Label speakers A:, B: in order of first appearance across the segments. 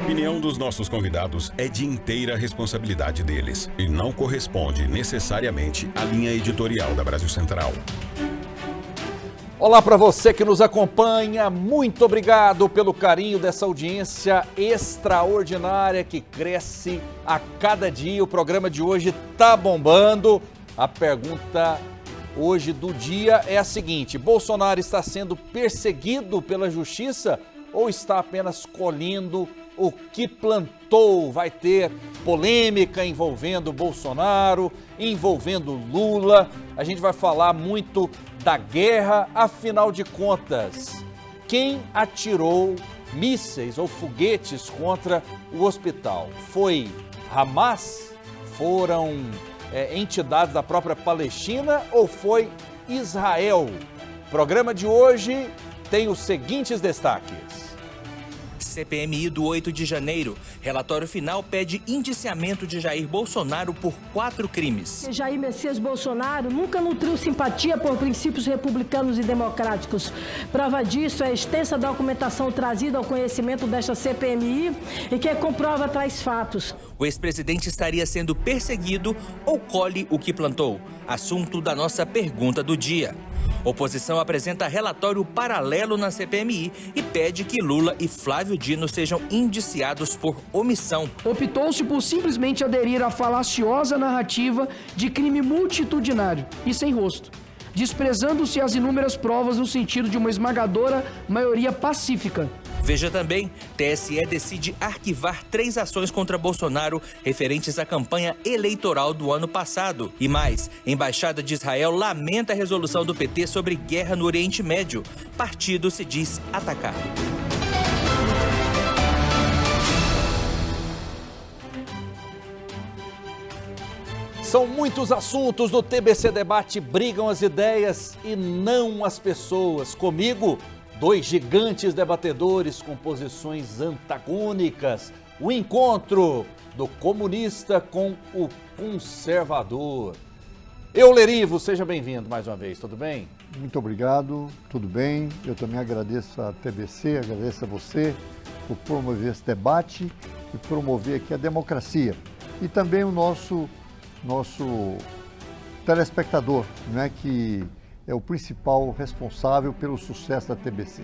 A: opinião dos nossos convidados é de inteira responsabilidade deles e não corresponde necessariamente à linha editorial da Brasil Central.
B: Olá para você que nos acompanha, muito obrigado pelo carinho dessa audiência extraordinária que cresce a cada dia. O programa de hoje tá bombando. A pergunta hoje do dia é a seguinte: Bolsonaro está sendo perseguido pela justiça ou está apenas colhendo o que plantou? Vai ter polêmica envolvendo Bolsonaro, envolvendo Lula. A gente vai falar muito da guerra, afinal de contas, quem atirou mísseis ou foguetes contra o hospital? Foi Hamas? Foram entidades da própria Palestina ou foi Israel? O programa de hoje tem os seguintes destaques.
C: CPMI do 8 de janeiro. Relatório final pede indiciamento de Jair Bolsonaro por 4 crimes.
D: Jair Messias Bolsonaro nunca nutriu simpatia por princípios republicanos e democráticos. Prova disso é a extensa documentação trazida ao conhecimento desta CPMI e que comprova tais fatos.
C: O ex-presidente estaria sendo perseguido ou colhe o que plantou? Assunto da nossa pergunta do dia. Oposição apresenta relatório paralelo na CPMI e pede que Lula e Flávio Dino sejam indiciados por omissão.
E: Optou-se por simplesmente aderir à falaciosa narrativa de crime multitudinário e sem rosto, desprezando-se as inúmeras provas no sentido de uma esmagadora maioria pacífica.
C: Veja também, TSE decide arquivar 3 ações contra Bolsonaro referentes à campanha eleitoral do ano passado. E mais, Embaixada de Israel lamenta a resolução do PT sobre guerra no Oriente Médio. Partido se diz atacado.
B: São muitos assuntos do TBC Debate, brigam as ideias e não as pessoas. Comigo, 2 gigantes debatedores com posições antagônicas. O encontro do comunista com o conservador. Euler Ivo, seja bem-vindo mais uma vez, tudo bem?
F: Muito obrigado, tudo bem. Eu também agradeço a TBC, agradeço a você por promover esse debate e promover aqui a democracia. E também o nosso telespectador, né, que é o principal responsável pelo sucesso da TBC.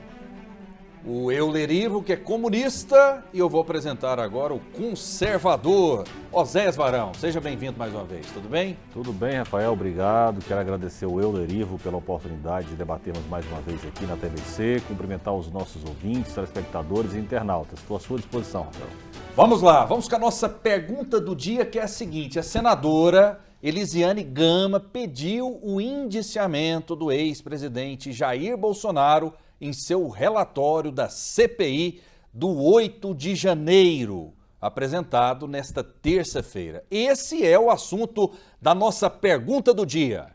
B: O Euler Ivo, que é comunista, e eu vou apresentar agora o conservador, Oséias Varão. Seja bem-vindo mais uma vez, tudo bem?
G: Tudo bem, Rafael, obrigado. Quero agradecer ao Euler Ivo pela oportunidade de debatermos mais uma vez aqui na TBC, cumprimentar os nossos ouvintes, telespectadores e internautas. Estou à sua disposição, Rafael.
B: Vamos lá, vamos com a nossa pergunta do dia, que é a seguinte: a senadora Elisiane Gama pediu o indiciamento do ex-presidente Jair Bolsonaro em seu relatório da CPI do 8 de janeiro, apresentado nesta terça-feira. Esse é o assunto da nossa pergunta do dia.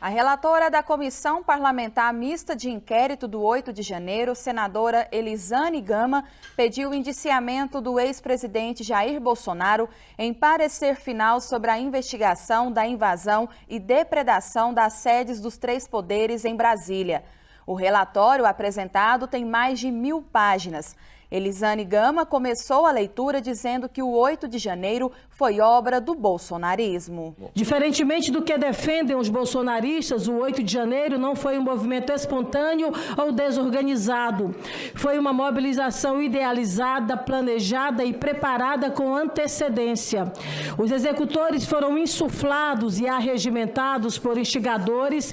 H: A relatora da Comissão Parlamentar Mista de Inquérito do 8 de janeiro, senadora Elisiane Gama, pediu o indiciamento do ex-presidente Jair Bolsonaro em parecer final sobre a investigação da invasão e depredação das sedes dos 3 poderes em Brasília. O relatório apresentado tem mais de 1000 páginas. Elisiane Gama começou a leitura dizendo que o 8 de janeiro foi obra do bolsonarismo.
D: Diferentemente do que defendem os bolsonaristas, o 8 de janeiro não foi um movimento espontâneo ou desorganizado. Foi uma mobilização idealizada, planejada e preparada com antecedência. Os executores foram insuflados e arregimentados por instigadores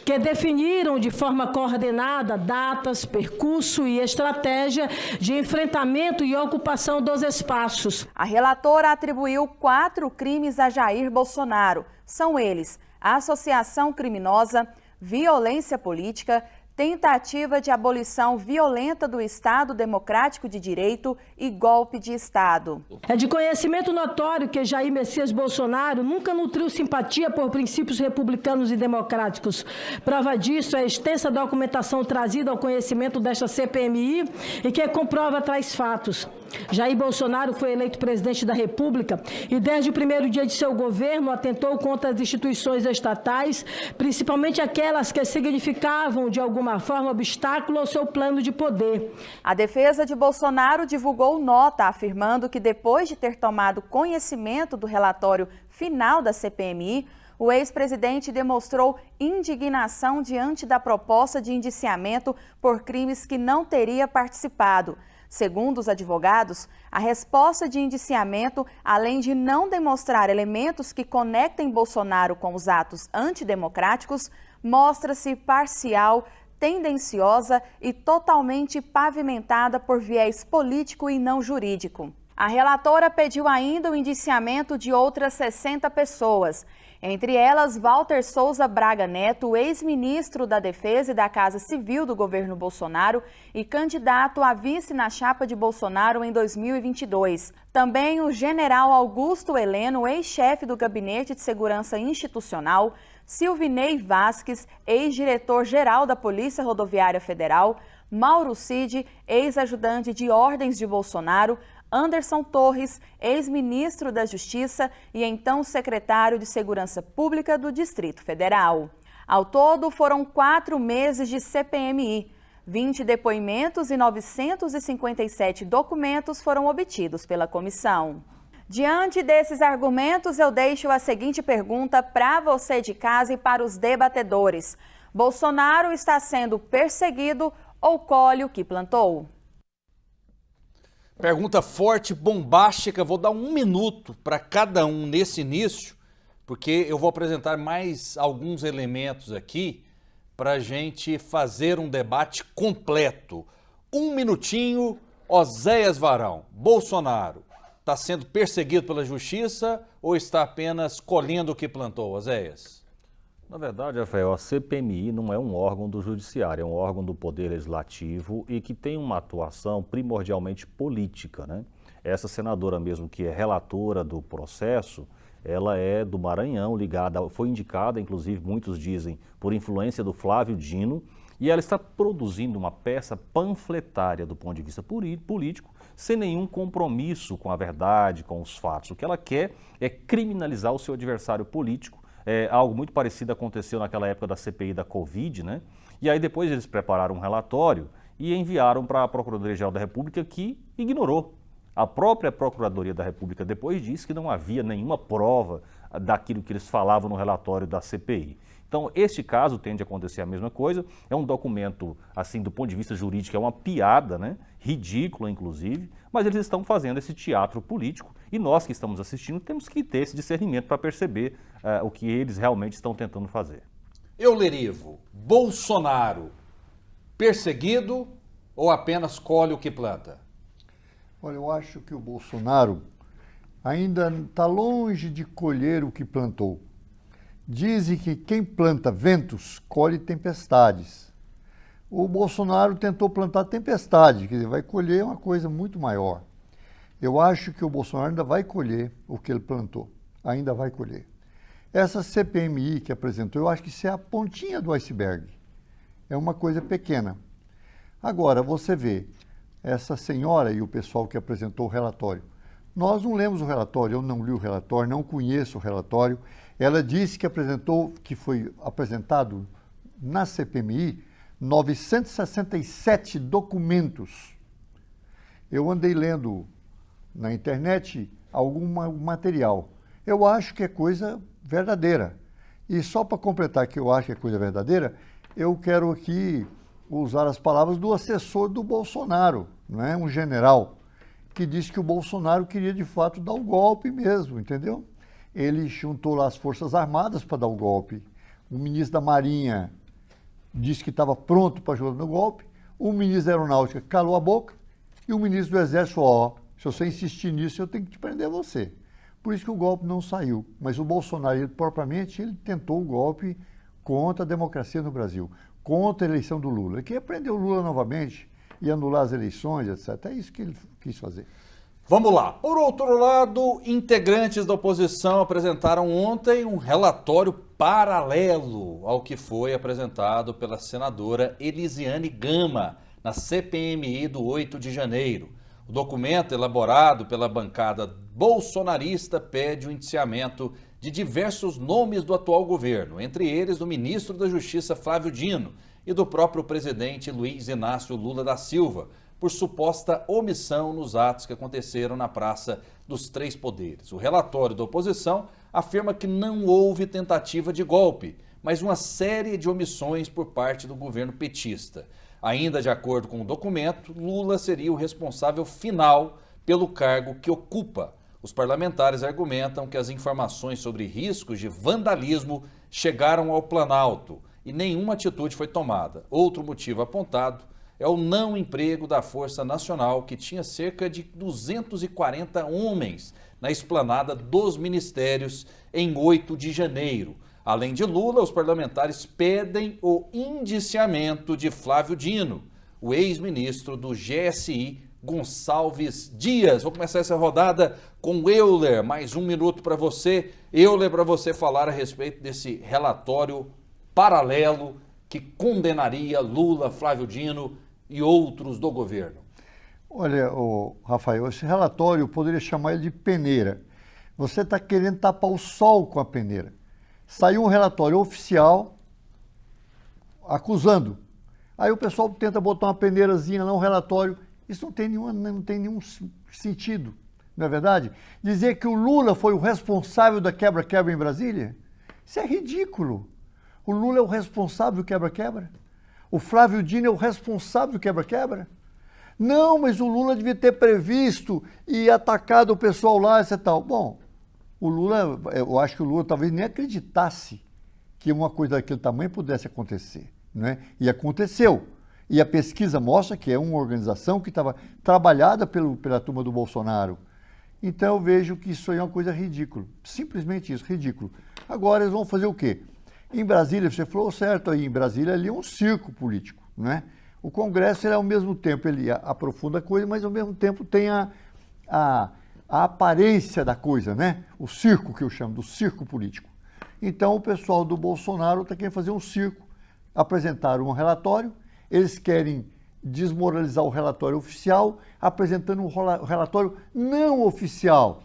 D: que definiram de forma coordenada datas, percurso e estratégia de enfrentamento e ocupação dos espaços.
H: A relatora atribuiu 4 crimes a Jair Bolsonaro. São eles: associação criminosa, violência política, tentativa de abolição violenta do Estado Democrático de Direito e golpe de Estado.
D: É de conhecimento notório que Jair Messias Bolsonaro nunca nutriu simpatia por princípios republicanos e democráticos. Prova disso é a extensa documentação trazida ao conhecimento desta CPMI e que comprova tais fatos. Jair Bolsonaro foi eleito presidente da República e desde o primeiro dia de seu governo atentou contra as instituições estatais, principalmente aquelas que significavam de alguma forma obstáculo ao seu plano de poder.
H: A defesa de Bolsonaro divulgou nota afirmando que depois de ter tomado conhecimento do relatório final da CPMI, o ex-presidente demonstrou indignação diante da proposta de indiciamento por crimes que não teria participado. Segundo os advogados, a resposta de indiciamento, além de não demonstrar elementos que conectem Bolsonaro com os atos antidemocráticos, mostra-se parcial, tendenciosa e totalmente pavimentada por viés político e não jurídico. A relatora pediu ainda o indiciamento de outras 60 pessoas, entre elas Walter Souza Braga Neto, ex-ministro da Defesa e da Casa Civil do governo Bolsonaro e candidato a vice na chapa de Bolsonaro em 2022. Também o general Augusto Heleno, ex-chefe do Gabinete de Segurança Institucional, Silvinei Vasques, ex-diretor-geral da Polícia Rodoviária Federal, Mauro Cid, ex-ajudante de ordens de Bolsonaro, Anderson Torres, ex-ministro da Justiça e então secretário de Segurança Pública do Distrito Federal. Ao todo, foram 4 meses de CPMI. 20 depoimentos e 957 documentos foram obtidos pela comissão. Diante desses argumentos, eu deixo a seguinte pergunta para você de casa e para os debatedores. Bolsonaro está sendo perseguido ou colhe o que plantou?
B: Pergunta forte, bombástica, vou dar 1 minuto para cada um nesse início, porque eu vou apresentar mais alguns elementos aqui para a gente fazer um debate completo. 1 minutinho, Oséias Varão, Bolsonaro está sendo perseguido pela justiça ou está apenas colhendo o que plantou, Oséias?
G: Na verdade, Rafael, a CPMI não é um órgão do judiciário, é um órgão do Poder Legislativo e que tem uma atuação primordialmente política, né? Essa senadora mesmo, que é relatora do processo, ela é do Maranhão, ligada, foi indicada, inclusive, muitos dizem, por influência do Flávio Dino, e ela está produzindo uma peça panfletária do ponto de vista político, sem nenhum compromisso com a verdade, com os fatos. O que ela quer é criminalizar o seu adversário político. Algo muito parecido aconteceu naquela época da CPI da Covid, né? E aí depois eles prepararam um relatório e enviaram para a Procuradoria-Geral da República, que ignorou. A própria Procuradoria da República depois disse que não havia nenhuma prova daquilo que eles falavam no relatório da CPI. Então, este caso tende a acontecer a mesma coisa. É um documento, assim, do ponto de vista jurídico, é uma piada, né? Ridícula, inclusive, mas eles estão fazendo esse teatro político e nós que estamos assistindo temos que ter esse discernimento para perceber o que eles realmente estão tentando fazer.
B: Eulerivo, Bolsonaro, perseguido ou apenas colhe o que planta?
F: Olha, eu acho que o Bolsonaro ainda está longe de colher o que plantou. Dizem que quem planta ventos, colhe tempestades. O Bolsonaro tentou plantar tempestade, quer dizer, vai colher uma coisa muito maior. Eu acho que o Bolsonaro ainda vai colher o que ele plantou, ainda vai colher. Essa CPMI que apresentou, eu acho que isso é a pontinha do iceberg. É uma coisa pequena. Agora, você vê, essa senhora e o pessoal que apresentou o relatório. Nós não lemos o relatório, eu não li o relatório, não conheço o relatório. Ela disse que foi apresentado na CPMI 967 documentos. Eu andei lendo na internet algum material. Eu acho que é coisa verdadeira. E só para completar que eu acho que é coisa verdadeira, eu quero aqui usar as palavras do assessor do Bolsonaro, não é? Um general, que disse que o Bolsonaro queria de fato dar o golpe mesmo, entendeu? Ele juntou lá as Forças Armadas para dar o golpe. O ministro da Marinha disse que estava pronto para ajudar no golpe. O ministro da Aeronáutica calou a boca. E o ministro do Exército falou, se você insistir nisso, eu tenho que te prender você. Por isso que o golpe não saiu. Mas o Bolsonaro, ele tentou o golpe contra a democracia no Brasil, contra a eleição do Lula. Ele queria prender o Lula novamente e anular as eleições, etc. É isso que ele quis fazer.
B: Vamos lá. Por outro lado, integrantes da oposição apresentaram ontem um relatório paralelo ao que foi apresentado pela senadora Elisiane Gama na CPMI do 8 de janeiro. O documento elaborado pela bancada bolsonarista pede o indiciamento de diversos nomes do atual governo, entre eles do ministro da Justiça Flávio Dino e do próprio presidente Luiz Inácio Lula da Silva, por suposta omissão nos atos que aconteceram na Praça dos Três Poderes. O relatório da oposição afirma que não houve tentativa de golpe, mas uma série de omissões por parte do governo petista. Ainda de acordo com o documento, Lula seria o responsável final pelo cargo que ocupa. Os parlamentares argumentam que as informações sobre riscos de vandalismo chegaram ao Planalto e nenhuma atitude foi tomada. Outro motivo apontado é o não emprego da Força Nacional, que tinha cerca de 240 homens na esplanada dos ministérios em 8 de janeiro. Além de Lula, os parlamentares pedem o indiciamento de Flávio Dino, o ex-ministro do GSI, Gonçalves Dias. Vou começar essa rodada com Euler. Mais um minuto para você. Euler, para você falar a respeito desse relatório paralelo que condenaria Lula, Flávio Dino e outros do governo.
F: Olha, Rafael, esse relatório eu poderia chamar ele de peneira. Você está querendo tapar o sol com a peneira. Saiu um relatório oficial acusando. Aí o pessoal tenta botar uma peneirazinha lá, um relatório. Isso não tem nenhum sentido, não é verdade? Dizer que o Lula foi o responsável da quebra-quebra em Brasília? Isso é ridículo. O Lula é o responsável do quebra-quebra? O Flávio Dino é o responsável do quebra-quebra? Não, mas o Lula devia ter previsto e atacado o pessoal lá, etc. Tal. Bom, o Lula, eu acho que o Lula talvez nem acreditasse que uma coisa daquele tamanho pudesse acontecer, né? E aconteceu. E a pesquisa mostra que é uma organização que estava trabalhada pela turma do Bolsonaro. Então eu vejo que isso aí é uma coisa ridícula. Simplesmente isso, ridículo. Agora eles vão fazer o quê? Em Brasília, você falou certo aí, em Brasília ali é um circo político, né? O Congresso, ele, ao mesmo tempo, ele aprofunda a coisa, mas ao mesmo tempo tem a aparência da coisa, né? O circo, que eu chamo, do circo político. Então o pessoal do Bolsonaro está querendo fazer um circo, apresentaram um relatório, eles querem desmoralizar o relatório oficial, apresentando um relatório não oficial.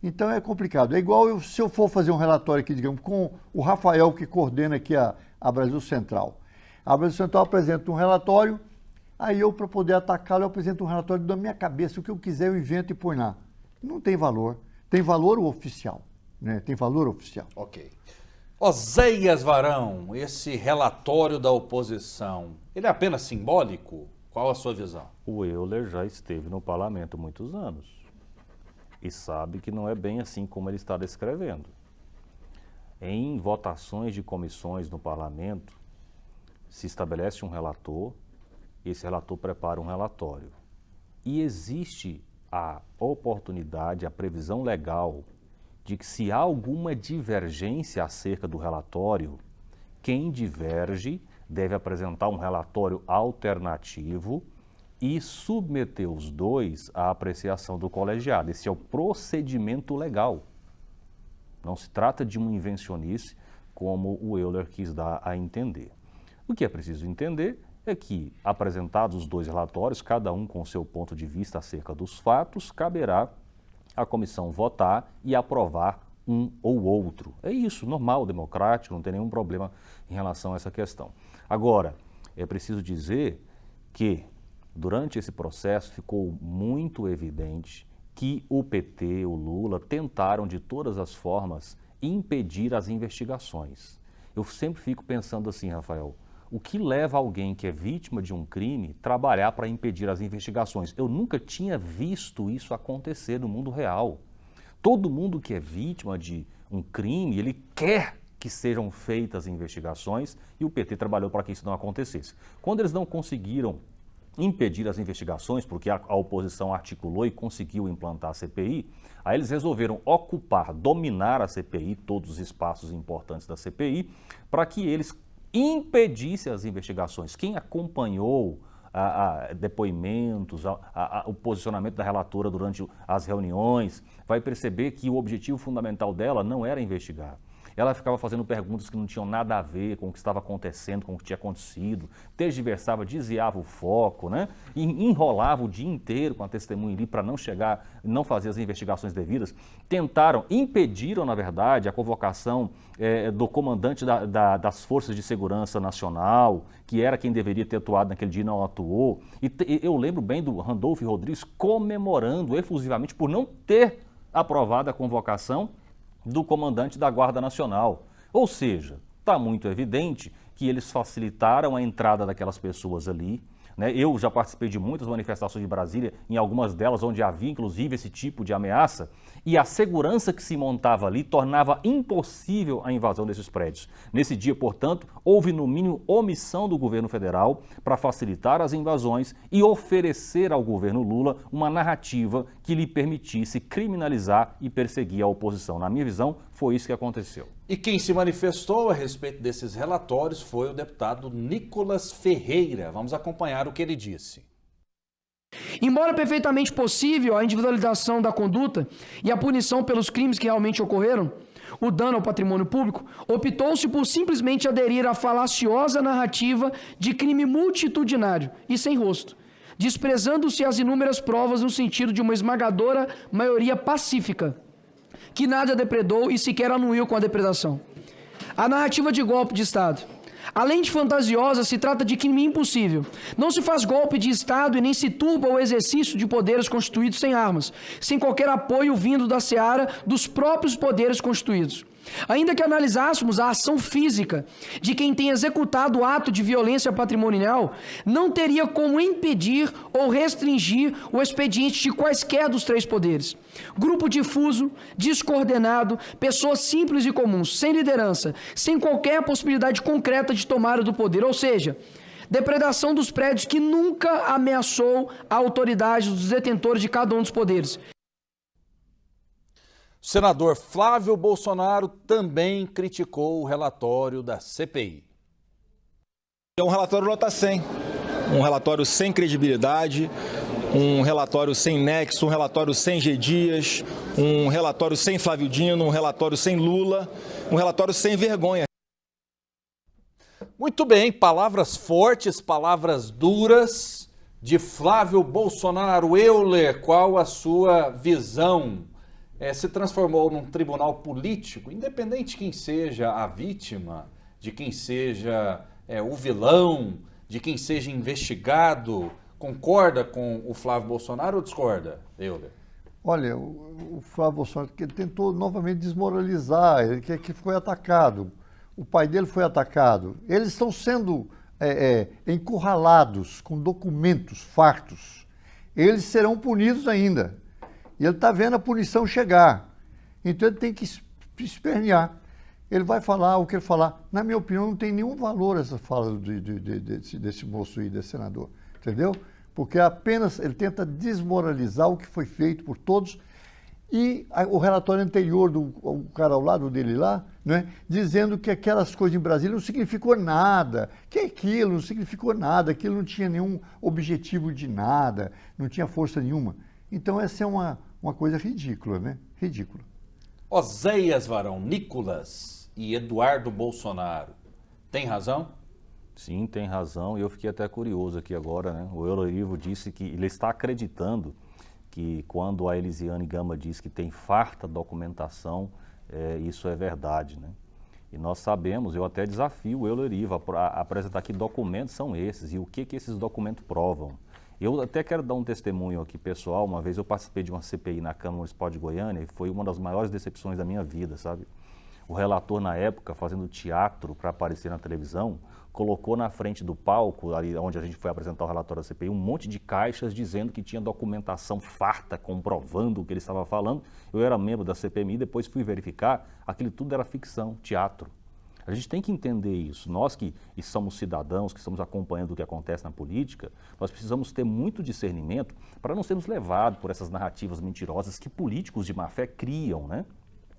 F: Então é complicado. É igual se eu for fazer um relatório aqui, digamos, com o Rafael, que coordena aqui a Brasil Central. A Brasil Central apresenta um relatório, aí eu, para poder atacá-lo, eu apresento um relatório da minha cabeça, o que eu quiser eu invento e põe lá. Não tem valor. Tem valor o oficial, né? Tem valor oficial.
B: Ok. Oséias Varão, esse relatório da oposição, ele é apenas simbólico? Qual a sua visão?
G: O Euler já esteve no parlamento muitos anos e sabe que não é bem assim como ele está descrevendo. Em votações de comissões no parlamento, se estabelece um relator, esse relator prepara um relatório. E existe a oportunidade, a previsão legal de que se há alguma divergência acerca do relatório, quem diverge deve apresentar um relatório alternativo e submeter os dois à apreciação do colegiado. Esse é o procedimento legal. Não se trata de uma invencionice, como o Euler quis dar a entender. O que é preciso entender é que, apresentados os dois relatórios, cada um com seu ponto de vista acerca dos fatos, caberá à comissão votar e aprovar um ou outro. É isso, normal, democrático, não tem nenhum problema em relação a essa questão. Agora, é preciso dizer que, durante esse processo, ficou muito evidente que o PT, o Lula, tentaram de todas as formas impedir as investigações. Eu sempre fico pensando assim, Rafael, o que leva alguém que é vítima de um crime trabalhar para impedir as investigações? Eu nunca tinha visto isso acontecer no mundo real. Todo mundo que é vítima de um crime, ele quer que sejam feitas investigações e o PT trabalhou para que isso não acontecesse. Quando eles não conseguiram impedir as investigações, porque a oposição articulou e conseguiu implantar a CPI, aí eles resolveram ocupar, dominar a CPI, todos os espaços importantes da CPI, para que eles impedissem as investigações. Quem acompanhou depoimentos, o posicionamento da relatora durante as reuniões, vai perceber que o objetivo fundamental dela não era investigar. ela ficava fazendo perguntas que não tinham nada a ver com o que estava acontecendo, com o que tinha acontecido, tergiversava, desviava o foco, né? E enrolava o dia inteiro com a testemunha ali para não chegar, não fazer as investigações devidas. Impediram, na verdade, a convocação do comandante das Forças de Segurança Nacional, que era quem deveria ter atuado naquele dia e não atuou. E eu lembro bem do Randolfo Rodrigues comemorando efusivamente por não ter aprovado a convocação do comandante da Guarda Nacional. Ou seja, está muito evidente que eles facilitaram a entrada daquelas pessoas ali, né? Eu já participei de muitas manifestações de Brasília, em algumas delas onde havia inclusive esse tipo de ameaça, e a segurança que se montava ali tornava impossível a invasão desses prédios. Nesse dia, portanto, houve no mínimo omissão do governo federal para facilitar as invasões e oferecer ao governo Lula uma narrativa que lhe permitisse criminalizar e perseguir a oposição. Na minha visão, foi isso que aconteceu.
B: E quem se manifestou a respeito desses relatórios foi o deputado Nicolas Ferreira. Vamos acompanhar o que ele disse.
E: Embora perfeitamente possível a individualização da conduta e a punição pelos crimes que realmente ocorreram, o dano ao patrimônio público, optou-se por simplesmente aderir à falaciosa narrativa de crime multitudinário e sem rosto, desprezando-se as inúmeras provas no sentido de uma esmagadora maioria pacífica, que nada depredou e sequer anuiu com a depredação. A narrativa de golpe de Estado, além de fantasiosa, se trata de crime impossível. Não se faz golpe de Estado e nem se turba o exercício de poderes constituídos sem armas, sem qualquer apoio vindo da seara dos próprios poderes constituídos. Ainda que analisássemos a ação física de quem tem executado o ato de violência patrimonial, não teria como impedir ou restringir o expediente de quaisquer dos três poderes. Grupo difuso, descoordenado, pessoas simples e comuns, sem liderança, sem qualquer possibilidade concreta de tomada do poder, ou seja, depredação dos prédios que nunca ameaçou a autoridade dos detentores de cada um dos poderes.
B: O senador Flávio Bolsonaro também criticou o relatório da CPI.
I: É um relatório nota 100, um relatório sem credibilidade, um relatório sem nexo, um relatório sem G. Dias, um relatório sem Flávio Dino, um relatório sem Lula, um relatório sem vergonha.
B: Muito bem, palavras fortes, palavras duras de Flávio Bolsonaro. Euler, qual a sua visão? Se transformou num tribunal político, independente de quem seja a vítima, de quem seja o vilão, de quem seja investigado. Concorda com o Flávio Bolsonaro ou discorda, Euler?
F: Olha, o Flávio Bolsonaro ele tentou novamente desmoralizar, ele que foi atacado, o pai dele foi atacado. Eles estão sendo encurralados com documentos fartos. Eles serão punidos ainda. E ele está vendo a punição chegar. Então ele tem que espernear. Ele vai falar o que ele falar. Na minha opinião, não tem nenhum valor essa fala desse moço aí, desse senador. Entendeu? Porque apenas ele tenta desmoralizar o que foi feito por todos. E o relatório anterior do cara ao lado dele lá, né, dizendo que aquelas coisas em Brasília não significou nada. Que aquilo não significou nada. Aquilo não tinha nenhum objetivo de nada. Não tinha força nenhuma. Então essa é uma coisa ridícula, né? Ridícula.
B: Oséias Varão, Nicolas e Eduardo Bolsonaro, tem razão?
G: Sim, tem razão. E eu fiquei até curioso aqui agora, né? O Euler disse que ele está acreditando que quando a Elisiane Gama diz que tem farta documentação, isso é verdade, né? E nós sabemos, eu até desafio o Euler a apresentar que documentos são esses e o que esses documentos provam. Eu até quero dar um testemunho aqui pessoal. Uma vez eu participei de uma CPI na Câmara Municipal de Goiânia e foi uma das maiores decepções da minha vida, sabe? O relator, na época, fazendo teatro para aparecer na televisão, colocou na frente do palco, ali onde a gente foi apresentar o relatório da CPI, um monte de caixas dizendo que tinha documentação farta, comprovando o que ele estava falando. Eu era membro da CPMI, depois fui verificar, aquilo tudo era ficção, teatro. A gente tem que entender isso. Nós que somos cidadãos, que estamos acompanhando o que acontece na política, nós precisamos ter muito discernimento para não sermos levados por essas narrativas mentirosas que políticos de má fé criam, né?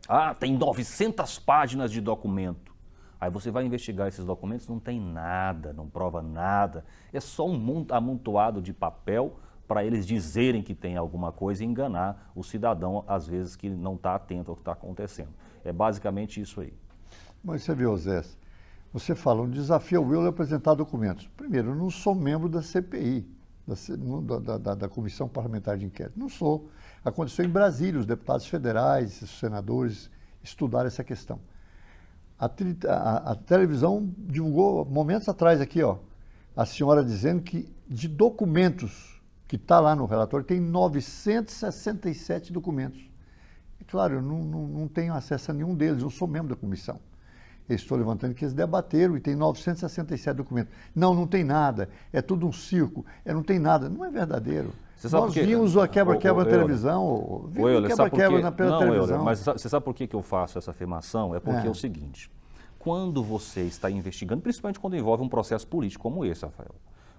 G: Ah, tem 900 páginas de documento. Aí você vai investigar esses documentos, não tem nada, não prova nada. É só um amontoado de papel para eles dizerem que tem alguma coisa e enganar o cidadão, às vezes, que não está atento ao que está acontecendo. É basicamente isso aí.
F: Mas você vê, Osés, você fala, um desafio ao eu apresentar documentos. Primeiro, eu não sou membro da CPI, da Comissão Parlamentar de Inquérito. Não sou. Aconteceu em Brasília, os deputados federais, os senadores estudaram essa questão. A televisão divulgou momentos atrás aqui, ó, a senhora dizendo que de documentos que está lá no relatório, tem 967 documentos. E, claro, eu não tenho acesso a nenhum deles, não sou membro da comissão. Eu estou levantando que eles debateram e tem 967 documentos. Não tem nada, é tudo um circo, não tem nada, não é verdadeiro. Nós vimos a quebra-quebra na televisão, vimos o quebra-quebra pela televisão.
G: Mas você sabe por que eu faço essa afirmação? É porque é o seguinte, quando você está investigando, principalmente quando envolve um processo político como esse, Rafael,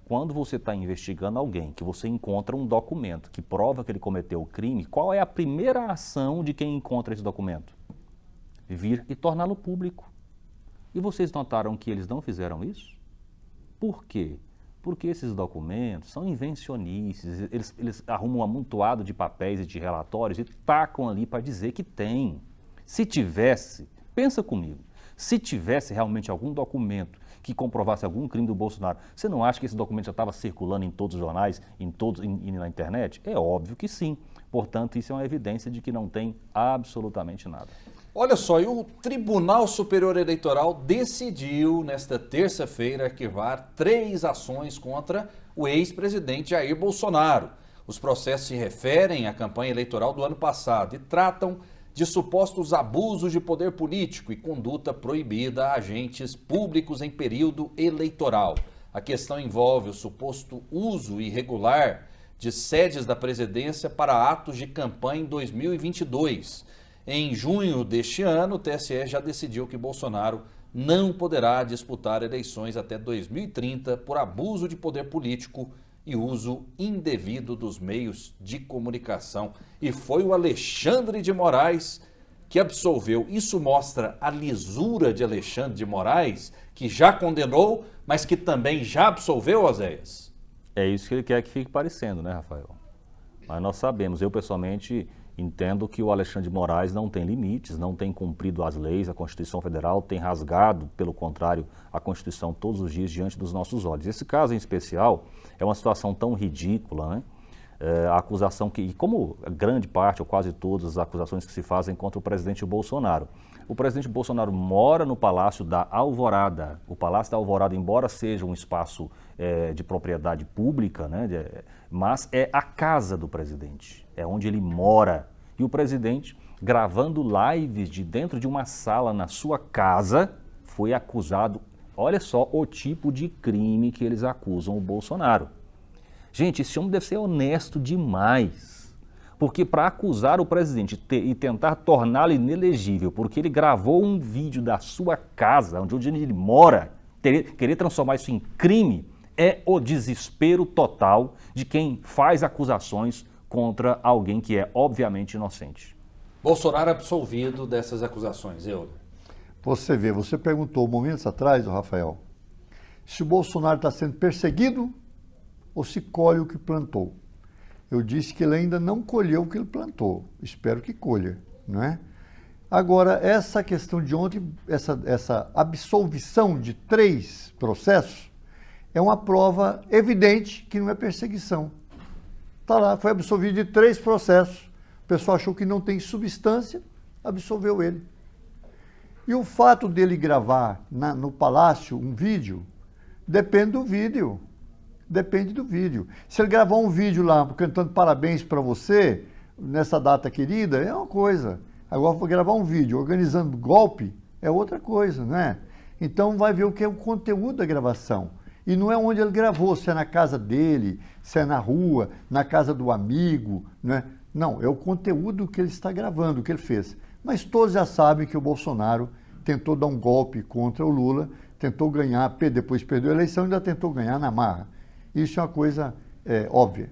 G: quando você está investigando alguém, que você encontra um documento que prova que ele cometeu o crime, qual é a primeira ação de quem encontra esse documento? Vir e torná-lo público. E vocês notaram que eles não fizeram isso? Por quê? Porque esses documentos são invencionices, eles arrumam um amontoado de papéis e de relatórios e tacam ali para dizer que tem. Se tivesse, pensa comigo, se tivesse realmente algum documento que comprovasse algum crime do Bolsonaro, você não acha que esse documento já estava circulando em todos os jornais, e na internet? É óbvio que sim. Portanto, isso é uma evidência de que não tem absolutamente nada.
B: Olha só, e o Tribunal Superior Eleitoral decidiu, nesta terça-feira, arquivar 3 ações contra o ex-presidente Jair Bolsonaro. Os processos se referem à campanha eleitoral do ano passado e tratam de supostos abusos de poder político e conduta proibida a agentes públicos em período eleitoral. A questão envolve o suposto uso irregular de sedes da presidência para atos de campanha em 2022. Em junho deste ano, o TSE já decidiu que Bolsonaro não poderá disputar eleições até 2030 por abuso de poder político e uso indevido dos meios de comunicação. E foi o Alexandre de Moraes que absolveu. Isso mostra a lisura de Alexandre de Moraes, que já condenou, mas que também já absolveu, Oséias.
G: É isso que ele quer que fique parecendo, né, Rafael? Mas nós sabemos, eu pessoalmente entendo que o Alexandre de Moraes não tem limites, não tem cumprido as leis, a Constituição Federal tem rasgado, pelo contrário, a Constituição todos os dias diante dos nossos olhos. Esse caso em especial é uma situação tão ridícula, né? A acusação que, como grande parte ou quase todas as acusações que se fazem contra o presidente Bolsonaro. O presidente Bolsonaro mora no Palácio da Alvorada. O Palácio da Alvorada, embora seja um espaço de propriedade pública, né, mas é a casa do presidente, é onde ele mora. E o presidente, gravando lives de dentro de uma sala na sua casa, foi acusado. Olha só o tipo de crime que eles acusam o Bolsonaro. Gente, esse homem deve ser honesto demais, porque para acusar o presidente e tentar torná-lo inelegível, porque ele gravou um vídeo da sua casa, onde ele mora, querer transformar isso em crime, é o desespero total de quem faz acusações contra alguém que é obviamente inocente.
B: Bolsonaro absolvido dessas acusações, Euler.
F: Você vê, você perguntou momentos atrás, Rafael, se o Bolsonaro está sendo perseguido ou se colhe o que plantou. Eu disse que ele ainda não colheu o que ele plantou. Espero que colha, não é? Agora, essa questão de ontem, essa absolvição de 3 processos, é uma prova evidente que não é perseguição. Está lá, foi absolvido de 3 processos. O pessoal achou que não tem substância, absolveu ele. E o fato dele gravar no palácio um vídeo, depende do vídeo. Depende do vídeo. Se ele gravar um vídeo lá cantando parabéns para você, nessa data querida, é uma coisa. Agora, gravar um vídeo organizando golpe, é outra coisa, né? Então, vai ver o que é o conteúdo da gravação. E não é onde ele gravou, se é na casa dele, se é na rua, na casa do amigo, né? Não, é o conteúdo que ele está gravando, o que ele fez. Mas todos já sabem que o Bolsonaro tentou dar um golpe contra o Lula, tentou ganhar, depois perdeu a eleição e ainda tentou ganhar na marra. Isso é uma coisa óbvia.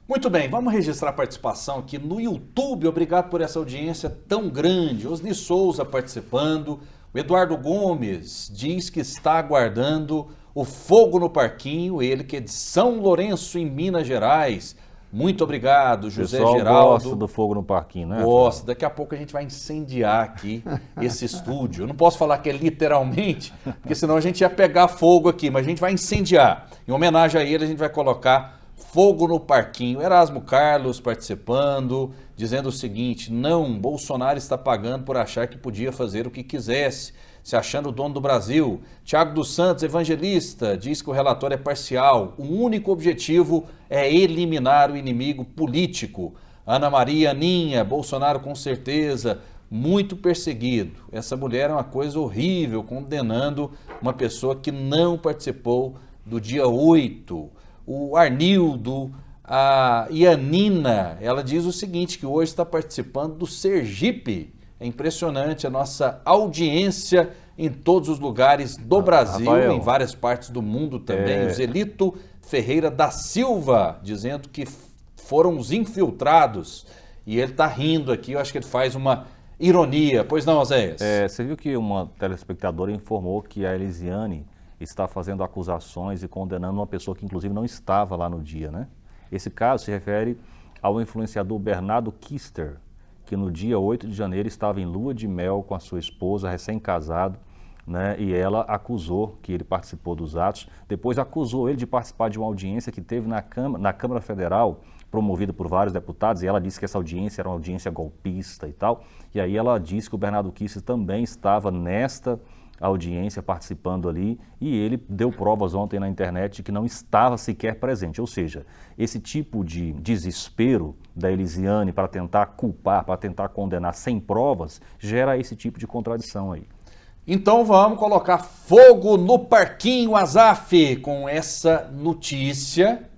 B: Muito bem, vamos registrar a participação aqui no YouTube. Obrigado por essa audiência tão grande. Osni Souza participando. O Eduardo Gomes diz que está aguardando o fogo no parquinho. Ele que é de São Lourenço, em Minas Gerais. Muito obrigado, José
G: Geraldo.
B: Geraldo.
G: Gosta do fogo no parquinho, né?
B: Gosta. Daqui a pouco a gente vai incendiar aqui esse estúdio. Eu não posso falar que é literalmente, porque senão a gente ia pegar fogo aqui, mas a gente vai incendiar. Em homenagem a ele, a gente vai colocar fogo no parquinho. Erasmo Carlos participando, dizendo o seguinte: não, Bolsonaro está pagando por achar que podia fazer o que quisesse, se achando o dono do Brasil. Tiago dos Santos, evangelista, diz que o relatório é parcial. O único objetivo é eliminar o inimigo político. Ana Maria Aninha, Bolsonaro com certeza muito perseguido. Essa mulher é uma coisa horrível, condenando uma pessoa que não participou do dia 8. O Arnildo, a Ianina, ela diz o seguinte, que hoje está participando do Sergipe. É impressionante a nossa audiência em todos os lugares do Brasil,
G: Rafael,
B: em várias partes do mundo também. O Zelito Ferreira da Silva, dizendo que foram os infiltrados. E ele está rindo aqui, eu acho que ele faz uma ironia. Pois não, Oséias?
G: Você viu que uma telespectadora informou que a Elisiane está fazendo acusações e condenando uma pessoa que inclusive não estava lá no dia, né? Esse caso se refere ao influenciador Bernardo Kister, que no dia 8 de janeiro estava em lua de mel com a sua esposa, recém-casado, né? E ela acusou que ele participou dos atos, depois acusou ele de participar de uma audiência que teve na Câmara Federal, promovida por vários deputados, e ela disse que essa audiência era uma audiência golpista e tal, e aí ela disse que o Bernardo Kister também estava nesta audiência participando ali, e ele deu provas ontem na internet de que não estava sequer presente, ou seja, esse tipo de desespero da Elisiane para tentar culpar, para tentar condenar sem provas, gera esse tipo de contradição aí.
B: Então vamos colocar fogo no parquinho, Azaf, com essa notícia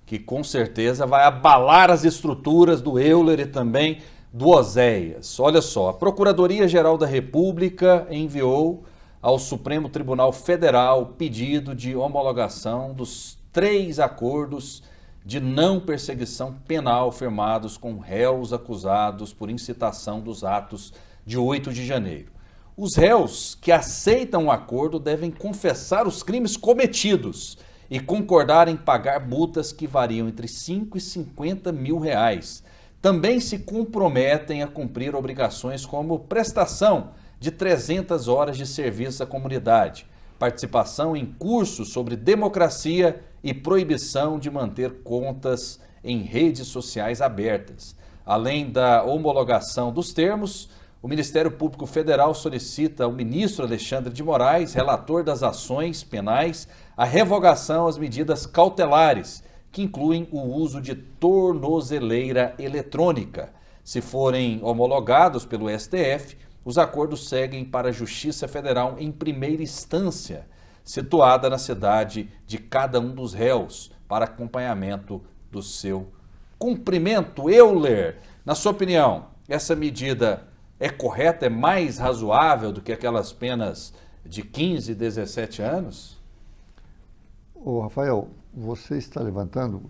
B: que com certeza vai abalar as estruturas do Euler e também do Oséias. Olha só, a Procuradoria-Geral da República enviou ao Supremo Tribunal Federal pedido de homologação dos 3 acordos de não perseguição penal firmados com réus acusados por incitação dos atos de 8 de janeiro. Os réus que aceitam o acordo devem confessar os crimes cometidos e concordar em pagar multas que variam entre 5 e 50 mil reais. Também se comprometem a cumprir obrigações como prestação de 300 horas de serviço à comunidade, participação em cursos sobre democracia e proibição de manter contas em redes sociais abertas. Além da homologação dos termos, o Ministério Público Federal solicita ao ministro Alexandre de Moraes, relator das ações penais, a revogação às medidas cautelares, que incluem o uso de tornozeleira eletrônica. Se forem homologados pelo STF, os acordos seguem para a Justiça Federal em primeira instância, situada na cidade de cada um dos réus, para acompanhamento do seu cumprimento. Euler, na sua opinião, essa medida é correta, é mais razoável do que aquelas penas de 15 e 17 anos?
F: Ô, Rafael, você está levantando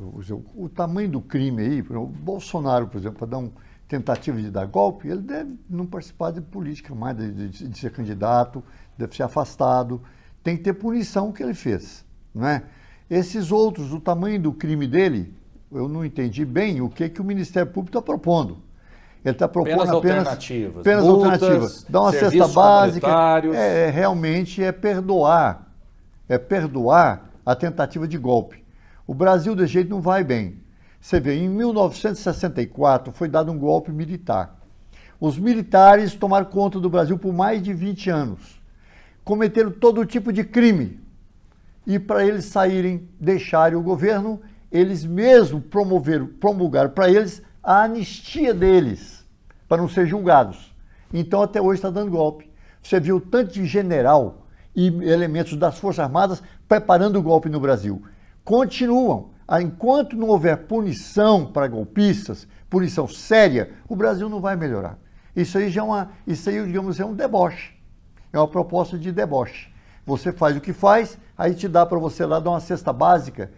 F: o tamanho do crime aí. O Bolsonaro, por exemplo, para dar tentativa de dar golpe, ele deve não participar de política mais, de ser candidato, deve ser afastado. Tem que ter punição o que ele fez, não é? Esses outros, o tamanho do crime dele, eu não entendi bem o que o Ministério Público está propondo. Ele está propondo
B: penas alternativas.
F: Penas
B: multas,
F: alternativas. Dá uma cesta básica. Realmente é perdoar a tentativa de golpe. O Brasil, desse jeito, não vai bem. Você vê, em 1964 foi dado um golpe militar. Os militares tomaram conta do Brasil por mais de 20 anos. Cometeram todo tipo de crime. E para eles saírem, deixarem o governo, eles mesmos promulgaram para eles a anistia deles, para não ser julgados. Então até hoje está dando golpe. Você viu tanto de general e elementos das Forças Armadas preparando o golpe no Brasil. Continuam. Enquanto não houver punição para golpistas, punição séria, o Brasil não vai melhorar. Isso aí, digamos, é um deboche. É uma proposta de deboche. Você faz o que faz, aí te dá para você lá dar uma cesta básica.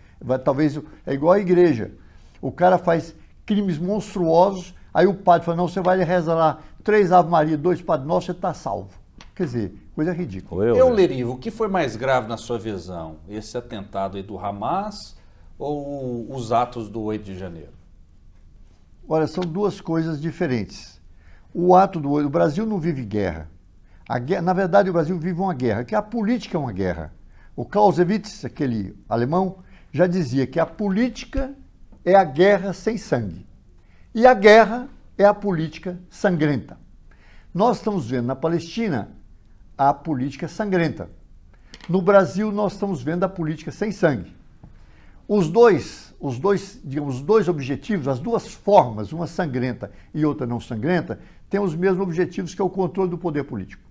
F: Talvez é igual à igreja. O cara faz crimes monstruosos, aí o padre fala, não, você vai rezar lá 3 Ave Maria, 2 Padre Nosso, você está salvo. Quer dizer, coisa ridícula.
B: Eulerivo, o que foi mais grave na sua visão? Esse atentado aí do Hamas ou os atos do 8 de janeiro?
F: Olha, são duas coisas diferentes. O ato do 8, o Brasil não vive guerra. Na verdade, o Brasil vive uma guerra, que a política é uma guerra. O Clausewitz, aquele alemão, já dizia que a política é a guerra sem sangue. E a guerra é a política sangrenta. Nós estamos vendo na Palestina a política sangrenta. No Brasil, nós estamos vendo a política sem sangue. Os dois objetivos, as duas formas, uma sangrenta e outra não sangrenta, têm os mesmos objetivos, que é o controle do poder político.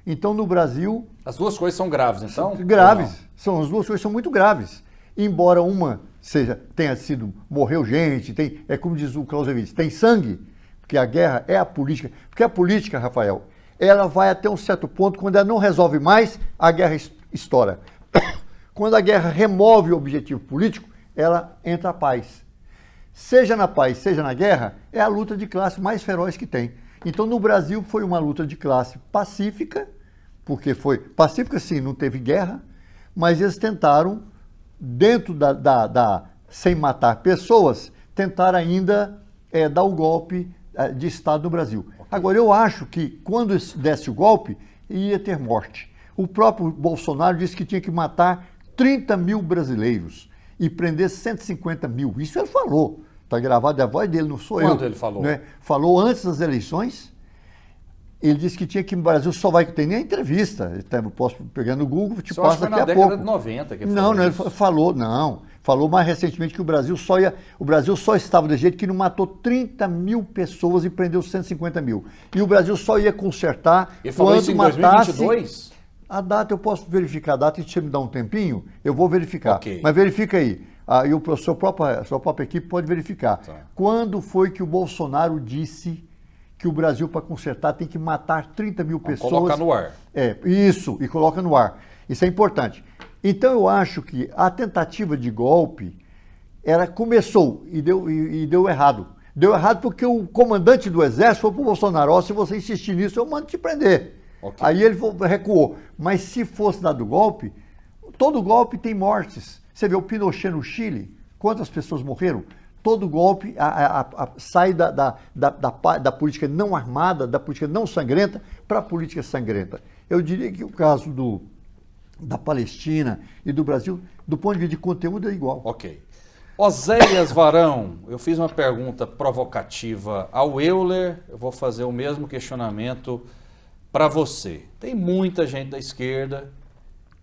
F: Então, no Brasil...
B: As duas coisas são graves, então?
F: Graves. As duas coisas são muito graves. Embora uma tenha sido... Morreu gente, é como diz o Clausewitz, tem sangue, porque a guerra é a política. Porque a política, Rafael, ela vai até um certo ponto, quando ela não resolve mais, a guerra estoura. Quando a guerra remove o objetivo político, ela entra a paz. Seja na paz, seja na guerra, é a luta de classe mais feroz que tem. Então, no Brasil, foi uma luta de classe pacífica, porque foi pacífica, sim, não teve guerra, mas eles tentaram, dentro sem matar pessoas, tentar ainda dar o golpe de Estado no Brasil. Agora, eu acho que quando desse o golpe, ia ter morte. O próprio Bolsonaro disse que tinha que matar 30 mil brasileiros e prender 150 mil. Isso ele falou. Está gravado, a voz dele, não sou eu.
B: Quando ele falou?
F: Né? Falou antes das eleições. Ele disse que tinha que no Brasil só vai ter nem a entrevista. Eu posso pegar no Google, te passo daqui a pouco.
B: Foi na década de 90 que ele falou.
F: Não, ele falou mais recentemente que o Brasil só estava do jeito que não matou 30 mil pessoas e prendeu 150 mil. E o Brasil só ia consertar
B: ele falou isso em 2022?
F: A data, eu posso verificar a data, e se você me dá um tempinho, eu vou verificar.
B: Okay.
F: Mas verifica aí. E a sua própria equipe pode verificar.
B: Tá.
F: Quando foi que o Bolsonaro disse que o Brasil, para consertar, tem que matar 30 mil pessoas?
B: Coloca no ar.
F: Isso, e coloca no ar. Isso é importante. Então, eu acho que a tentativa de golpe, ela começou e deu errado. Deu errado porque o comandante do Exército falou para o Bolsonaro: se você insistir nisso, eu mando te prender. Okay. Aí ele recuou. Mas se fosse dado golpe, todo golpe tem mortes. Você vê o Pinochet no Chile, quantas pessoas morreram? Todo golpe sai da política não armada, da política não sangrenta, para a política sangrenta. Eu diria que o caso da Palestina e do Brasil, do ponto de vista de conteúdo, é igual.
B: Ok. Oséias Varão, eu fiz uma pergunta provocativa ao Euler, eu vou fazer o mesmo questionamento para você. Tem muita gente da esquerda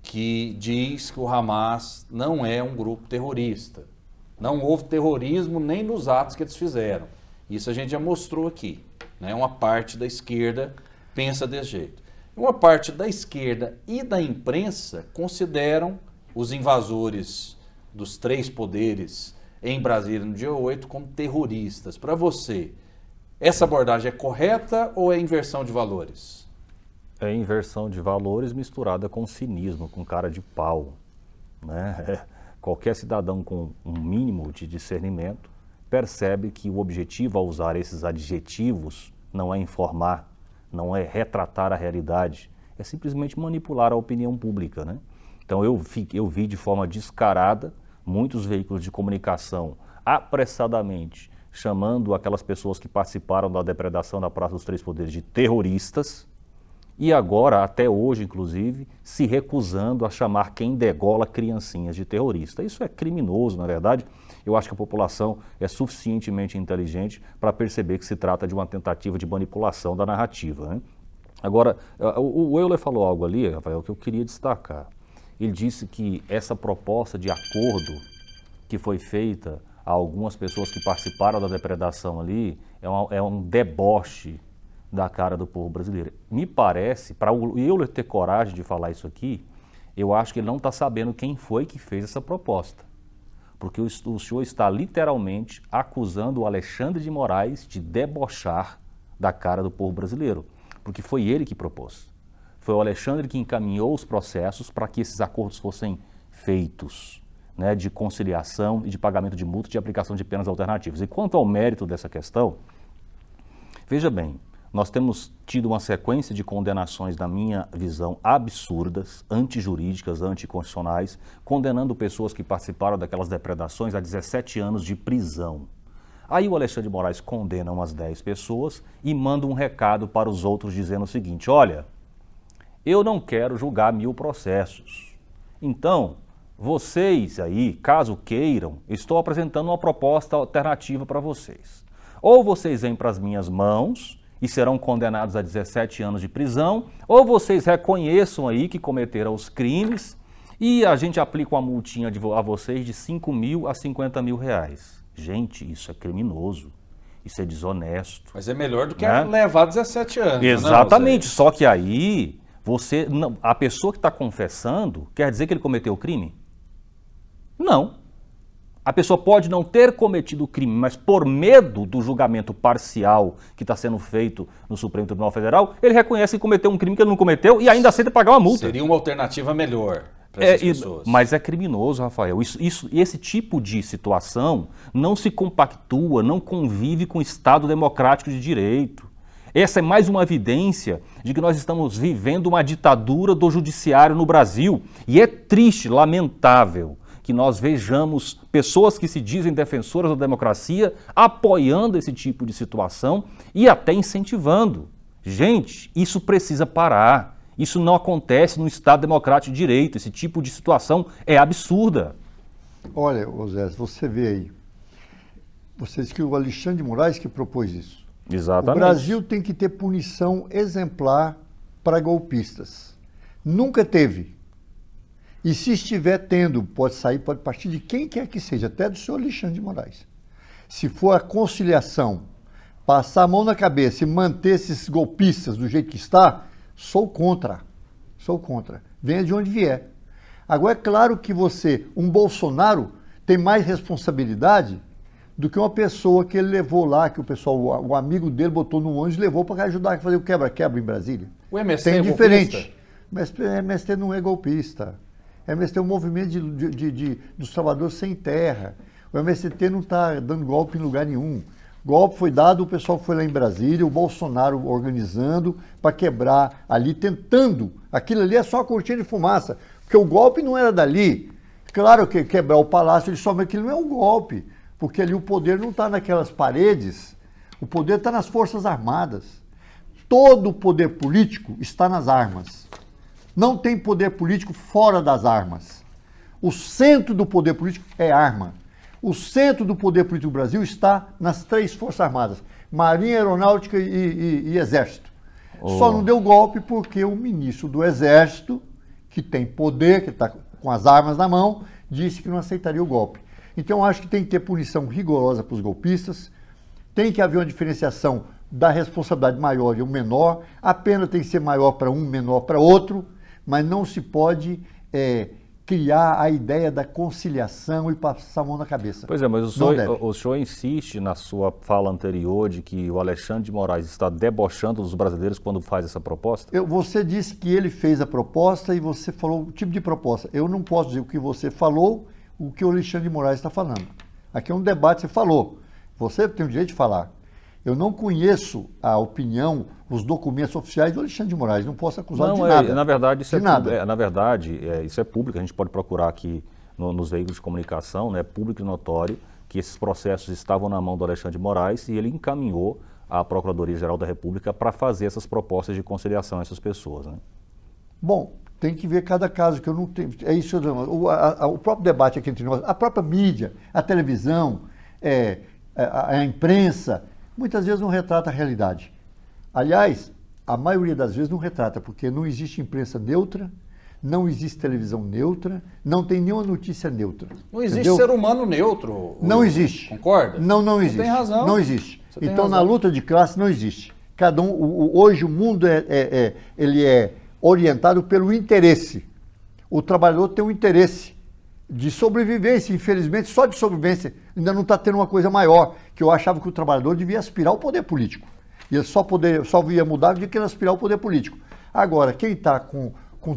B: que diz que o Hamas não é um grupo terrorista. Não houve terrorismo nem nos atos que eles fizeram. Isso a gente já mostrou aqui, né? Uma parte da esquerda pensa desse jeito. Uma parte da esquerda e da imprensa consideram os invasores dos 3 poderes em Brasília no dia 8 como terroristas. Para você, essa abordagem é correta ou é inversão de valores?
G: É inversão de valores misturada com cinismo, com cara de pau, né? Qualquer cidadão com um mínimo de discernimento percebe que o objetivo ao usar esses adjetivos não é informar, não é retratar a realidade, é simplesmente manipular a opinião pública, né? Então eu vi de forma descarada muitos veículos de comunicação apressadamente chamando aquelas pessoas que participaram da depredação da Praça dos Três Poderes de terroristas, e agora, até hoje, inclusive, se recusando a chamar quem degola criancinhas de terrorista. Isso é criminoso, na verdade. Eu acho que a população é suficientemente inteligente para perceber que se trata de uma tentativa de manipulação da narrativa, né? Agora, o Euler falou algo ali, Rafael, que eu queria destacar. Ele disse que essa proposta de acordo que foi feita a algumas pessoas que participaram da depredação ali é um deboche da cara do povo brasileiro. Me parece, para o Euler ter coragem de falar isso aqui, eu acho que ele não está sabendo quem foi que fez essa proposta. Porque o senhor está literalmente acusando o Alexandre de Moraes de debochar da cara do povo brasileiro. Porque foi ele que propôs. Foi o Alexandre que encaminhou os processos para que esses acordos fossem feitos, né, de conciliação e de pagamento de multa e de aplicação de penas alternativas. E quanto ao mérito dessa questão, veja bem, nós temos tido uma sequência de condenações, na minha visão, absurdas, antijurídicas, anticonstitucionais, condenando pessoas que participaram daquelas depredações a 17 anos de prisão. Aí o Alexandre de Moraes condena umas 10 pessoas e manda um recado para os outros dizendo o seguinte: olha, eu não quero julgar 1000 processos. Então, vocês aí, caso queiram, estou apresentando uma proposta alternativa para vocês. Ou vocês vêm para as minhas mãos e serão condenados a 17 anos de prisão, ou vocês reconheçam aí que cometeram os crimes e a gente aplica uma multinha a vocês de 5 mil a 50 mil reais. Gente, isso é criminoso, isso é desonesto.
B: Mas é melhor do que
G: né?
B: levar 17 anos.
G: Exatamente, não, só que aí a pessoa que está confessando quer dizer que ele cometeu o crime? Não. A pessoa pode não ter cometido o crime, mas por medo do julgamento parcial que está sendo feito no Supremo Tribunal Federal, ele reconhece que cometeu um crime que ele não cometeu e ainda aceita pagar uma multa.
B: Seria uma alternativa melhor para essas pessoas.
G: Mas é criminoso, Rafael. Esse tipo de situação não se compactua, não convive com o Estado democrático de direito. Essa é mais uma evidência de que nós estamos vivendo uma ditadura do judiciário no Brasil. E é triste, lamentável, que nós vejamos pessoas que se dizem defensoras da democracia apoiando esse tipo de situação e até incentivando. Gente, isso precisa parar. Isso não acontece no Estado democrático de direito. Esse tipo de situação é absurda.
F: Olha, Zé, você vê aí. Você disse que o Alexandre de Moraes que propôs isso.
G: Exatamente.
F: O Brasil tem que ter punição exemplar para golpistas. Nunca teve. E se estiver tendo, pode partir de quem quer que seja, até do senhor Alexandre de Moraes. Se for a conciliação, passar a mão na cabeça e manter esses golpistas do jeito que está, sou contra. Venha de onde vier. Agora, é claro que um Bolsonaro, tem mais responsabilidade do que uma pessoa que ele levou lá, que o amigo dele botou no ônibus e levou para ajudar a fazer o quebra-quebra em Brasília.
B: O MST
F: tem
B: é
F: diferente. Mas o MST não é golpista. O MST é um movimento dos trabalhadores sem terra. O MST não está dando golpe em lugar nenhum. Golpe foi dado, o pessoal foi lá em Brasília, o Bolsonaro organizando para quebrar ali, tentando. Aquilo ali é só a cortina de fumaça, porque o golpe não era dali. Claro que quebrar o palácio, aquilo não é um golpe, porque ali o poder não está naquelas paredes, o poder está nas Forças Armadas. Todo o poder político está nas armas. Não tem poder político fora das armas. O centro do poder político é arma. O centro do poder político do Brasil está nas 3 Forças Armadas, Marinha, Aeronáutica e Exército. Só não deu golpe porque o ministro do Exército, que tem poder, que está com as armas na mão, disse que não aceitaria o golpe. Então, acho que tem que ter punição rigorosa para os golpistas, tem que haver uma diferenciação da responsabilidade maior e o menor, a pena tem que ser maior para um, menor para outro, mas não se pode criar a ideia da conciliação e passar a mão na cabeça.
G: Pois é, mas o senhor insiste na sua fala anterior de que o Alexandre de Moraes está debochando dos brasileiros quando faz essa proposta?
F: Você disse que ele fez a proposta e você falou o tipo de proposta. Eu não posso dizer o que você falou, o que o Alexandre de Moraes está falando. Aqui é um debate, você falou. Você tem o direito de falar. Eu não conheço a opinião, os documentos oficiais do Alexandre de Moraes, não posso acusá-lo de nada.
G: Na verdade, isso é público, a gente pode procurar aqui nos veículos de comunicação, é público e notório que esses processos estavam na mão do Alexandre de Moraes e ele encaminhou à Procuradoria-Geral da República para fazer essas propostas de conciliação a essas pessoas. Né?
F: Bom, tem que ver cada caso, que eu não tenho... É isso, o próprio debate aqui entre nós, a própria mídia, a televisão, a imprensa, muitas vezes não retrata a realidade. Aliás, a maioria das vezes não retrata, porque não existe imprensa neutra, não existe televisão neutra, não tem nenhuma notícia neutra.
B: Não existe ser humano neutro.
F: Não existe.
B: Concorda?
F: Não existe.
B: Você tem razão.
F: Não existe. Então, na luta de classe, não existe. Cada hoje o mundo ele é orientado pelo interesse. O trabalhador tem um interesse de sobrevivência, infelizmente, só de sobrevivência. Ainda não está tendo uma coisa maior, que eu achava que o trabalhador devia aspirar ao poder político. E ele só ia mudar de que ele aspirar ao poder político. Agora, quem está com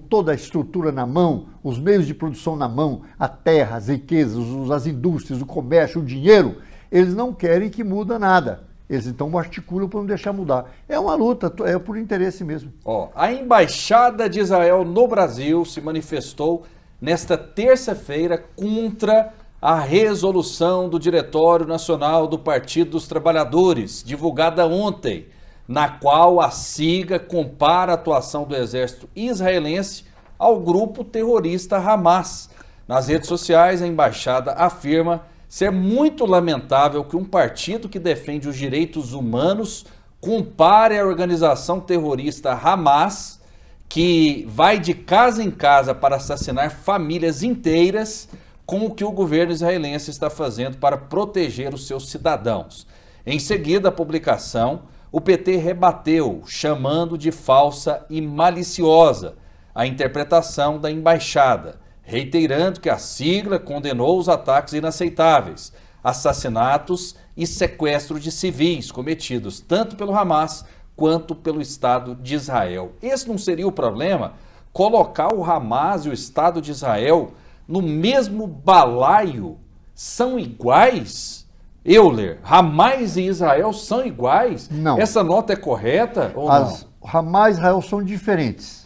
F: toda a estrutura na mão, os meios de produção na mão, a terra, as riquezas, as indústrias, o comércio, o dinheiro, eles não querem que muda nada. Eles então articulam para não deixar mudar. É uma luta, é por interesse mesmo.
B: A Embaixada de Israel no Brasil se manifestou nesta terça-feira contra a resolução do Diretório Nacional do Partido dos Trabalhadores, divulgada ontem, na qual a SIGA compara a atuação do exército israelense ao grupo terrorista Hamas. Nas redes sociais, a embaixada afirma ser muito lamentável que um partido que defende os direitos humanos compare a organização terrorista Hamas, que vai de casa em casa para assassinar famílias inteiras, com o que o governo israelense está fazendo para proteger os seus cidadãos. Em seguida à publicação, o PT rebateu, chamando de falsa e maliciosa a interpretação da embaixada, reiterando que a sigla condenou os ataques inaceitáveis, assassinatos e sequestro de civis cometidos tanto pelo Hamas quanto pelo Estado de Israel. Esse não seria o problema? Colocar o Hamas e o Estado de Israel no mesmo balaio? São iguais? Euler, Hamas e Israel são iguais?
F: Não.
B: Essa nota é correta ou não?
F: Hamas e Israel são diferentes.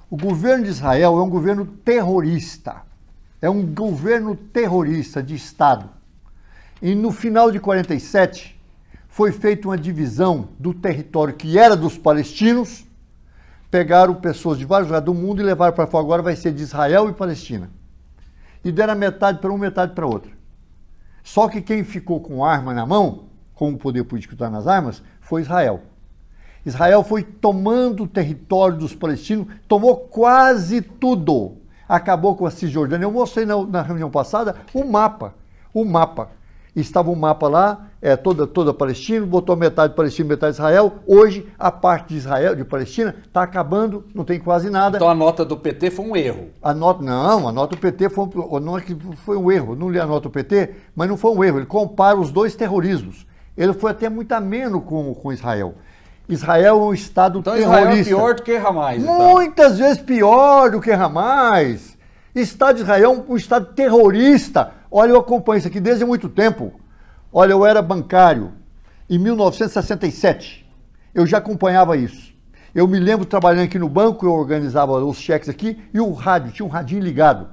F: O governo de Israel é um governo terrorista. É um governo terrorista de Estado. E no final de 47, foi feita uma divisão do território que era dos palestinos, pegaram pessoas de vários lugares do mundo e levaram para fora. Agora vai ser de Israel e Palestina. E deram metade para um, metade para outra. Só que quem ficou com arma na mão, com o poder político está nas armas, foi Israel. Israel foi tomando o território dos palestinos, tomou quase tudo. Acabou com a Cisjordânia. Eu mostrei na reunião passada o mapa. Estava um mapa lá, toda Palestina, botou metade Palestina, metade Israel. Hoje, a parte de Israel, de Palestina, está acabando, não tem quase nada.
B: Então a nota do PT foi um erro?
F: A nota do PT não é que foi um erro. Não li a nota do PT, mas não foi um erro. Ele compara os dois terrorismos. Ele foi até muito ameno com Israel. Israel é um Estado terrorista.
B: Israel é pior do que Hamas.
F: Muitas vezes pior do que Hamas. Estado de Israel é um Estado terrorista. Olha, eu acompanho isso aqui desde muito tempo. Olha, eu era bancário em 1967. Eu já acompanhava isso. Eu me lembro trabalhando aqui no banco, eu organizava os cheques aqui e o rádio, tinha um radinho ligado.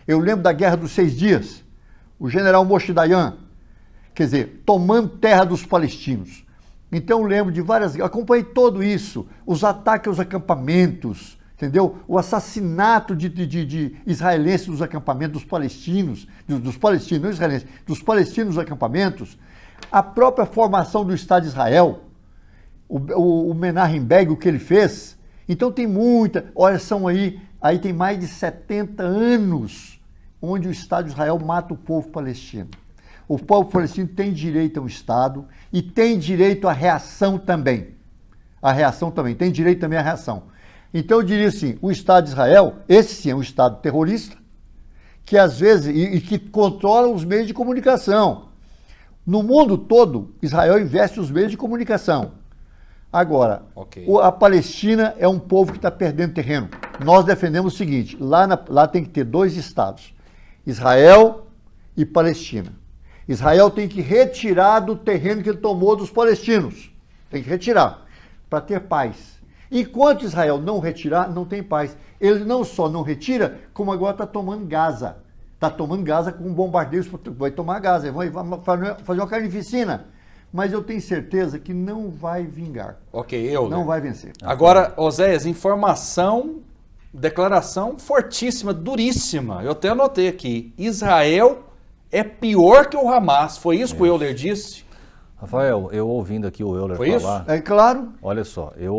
F: Eu lembro da Guerra dos 6 Dias. O general Moshe Dayan, quer dizer, tomando terra dos palestinos. Então eu lembro de acompanhei todo isso, os ataques aos acampamentos, entendeu? O assassinato de israelenses nos acampamentos dos palestinos, não israelenses, dos palestinos nos acampamentos, a própria formação do Estado de Israel, o Menachem Begin, o que ele fez. Então tem olha, aí tem mais de 70 anos onde o Estado de Israel mata o povo palestino. O povo palestino tem direito a um Estado e tem direito à reação também. Tem direito também à reação. Então eu diria assim, o Estado de Israel, esse sim é um Estado terrorista, que às vezes, e que controla os meios de comunicação. No mundo todo, Israel investe os meios de comunicação. Agora, a Palestina é um povo que está perdendo terreno. Nós defendemos o seguinte, lá tem que ter 2 estados, Israel e Palestina. Israel tem que retirar do terreno que ele tomou dos palestinos. Tem que retirar, para ter paz. Enquanto Israel não retirar, não tem paz. Ele não só não retira, como agora está tomando Gaza. Está tomando Gaza com bombardeios, vai tomar Gaza, vai fazer uma carnificina. Mas eu tenho certeza que não vai vingar. Não vai vencer.
B: Agora, Oséias, declaração fortíssima, duríssima. Eu até anotei aqui. Israel é pior que o Hamas. Foi isso que o Euler disse?
G: Rafael, eu ouvindo aqui o Euler falar...
F: É claro.
G: Olha só, eu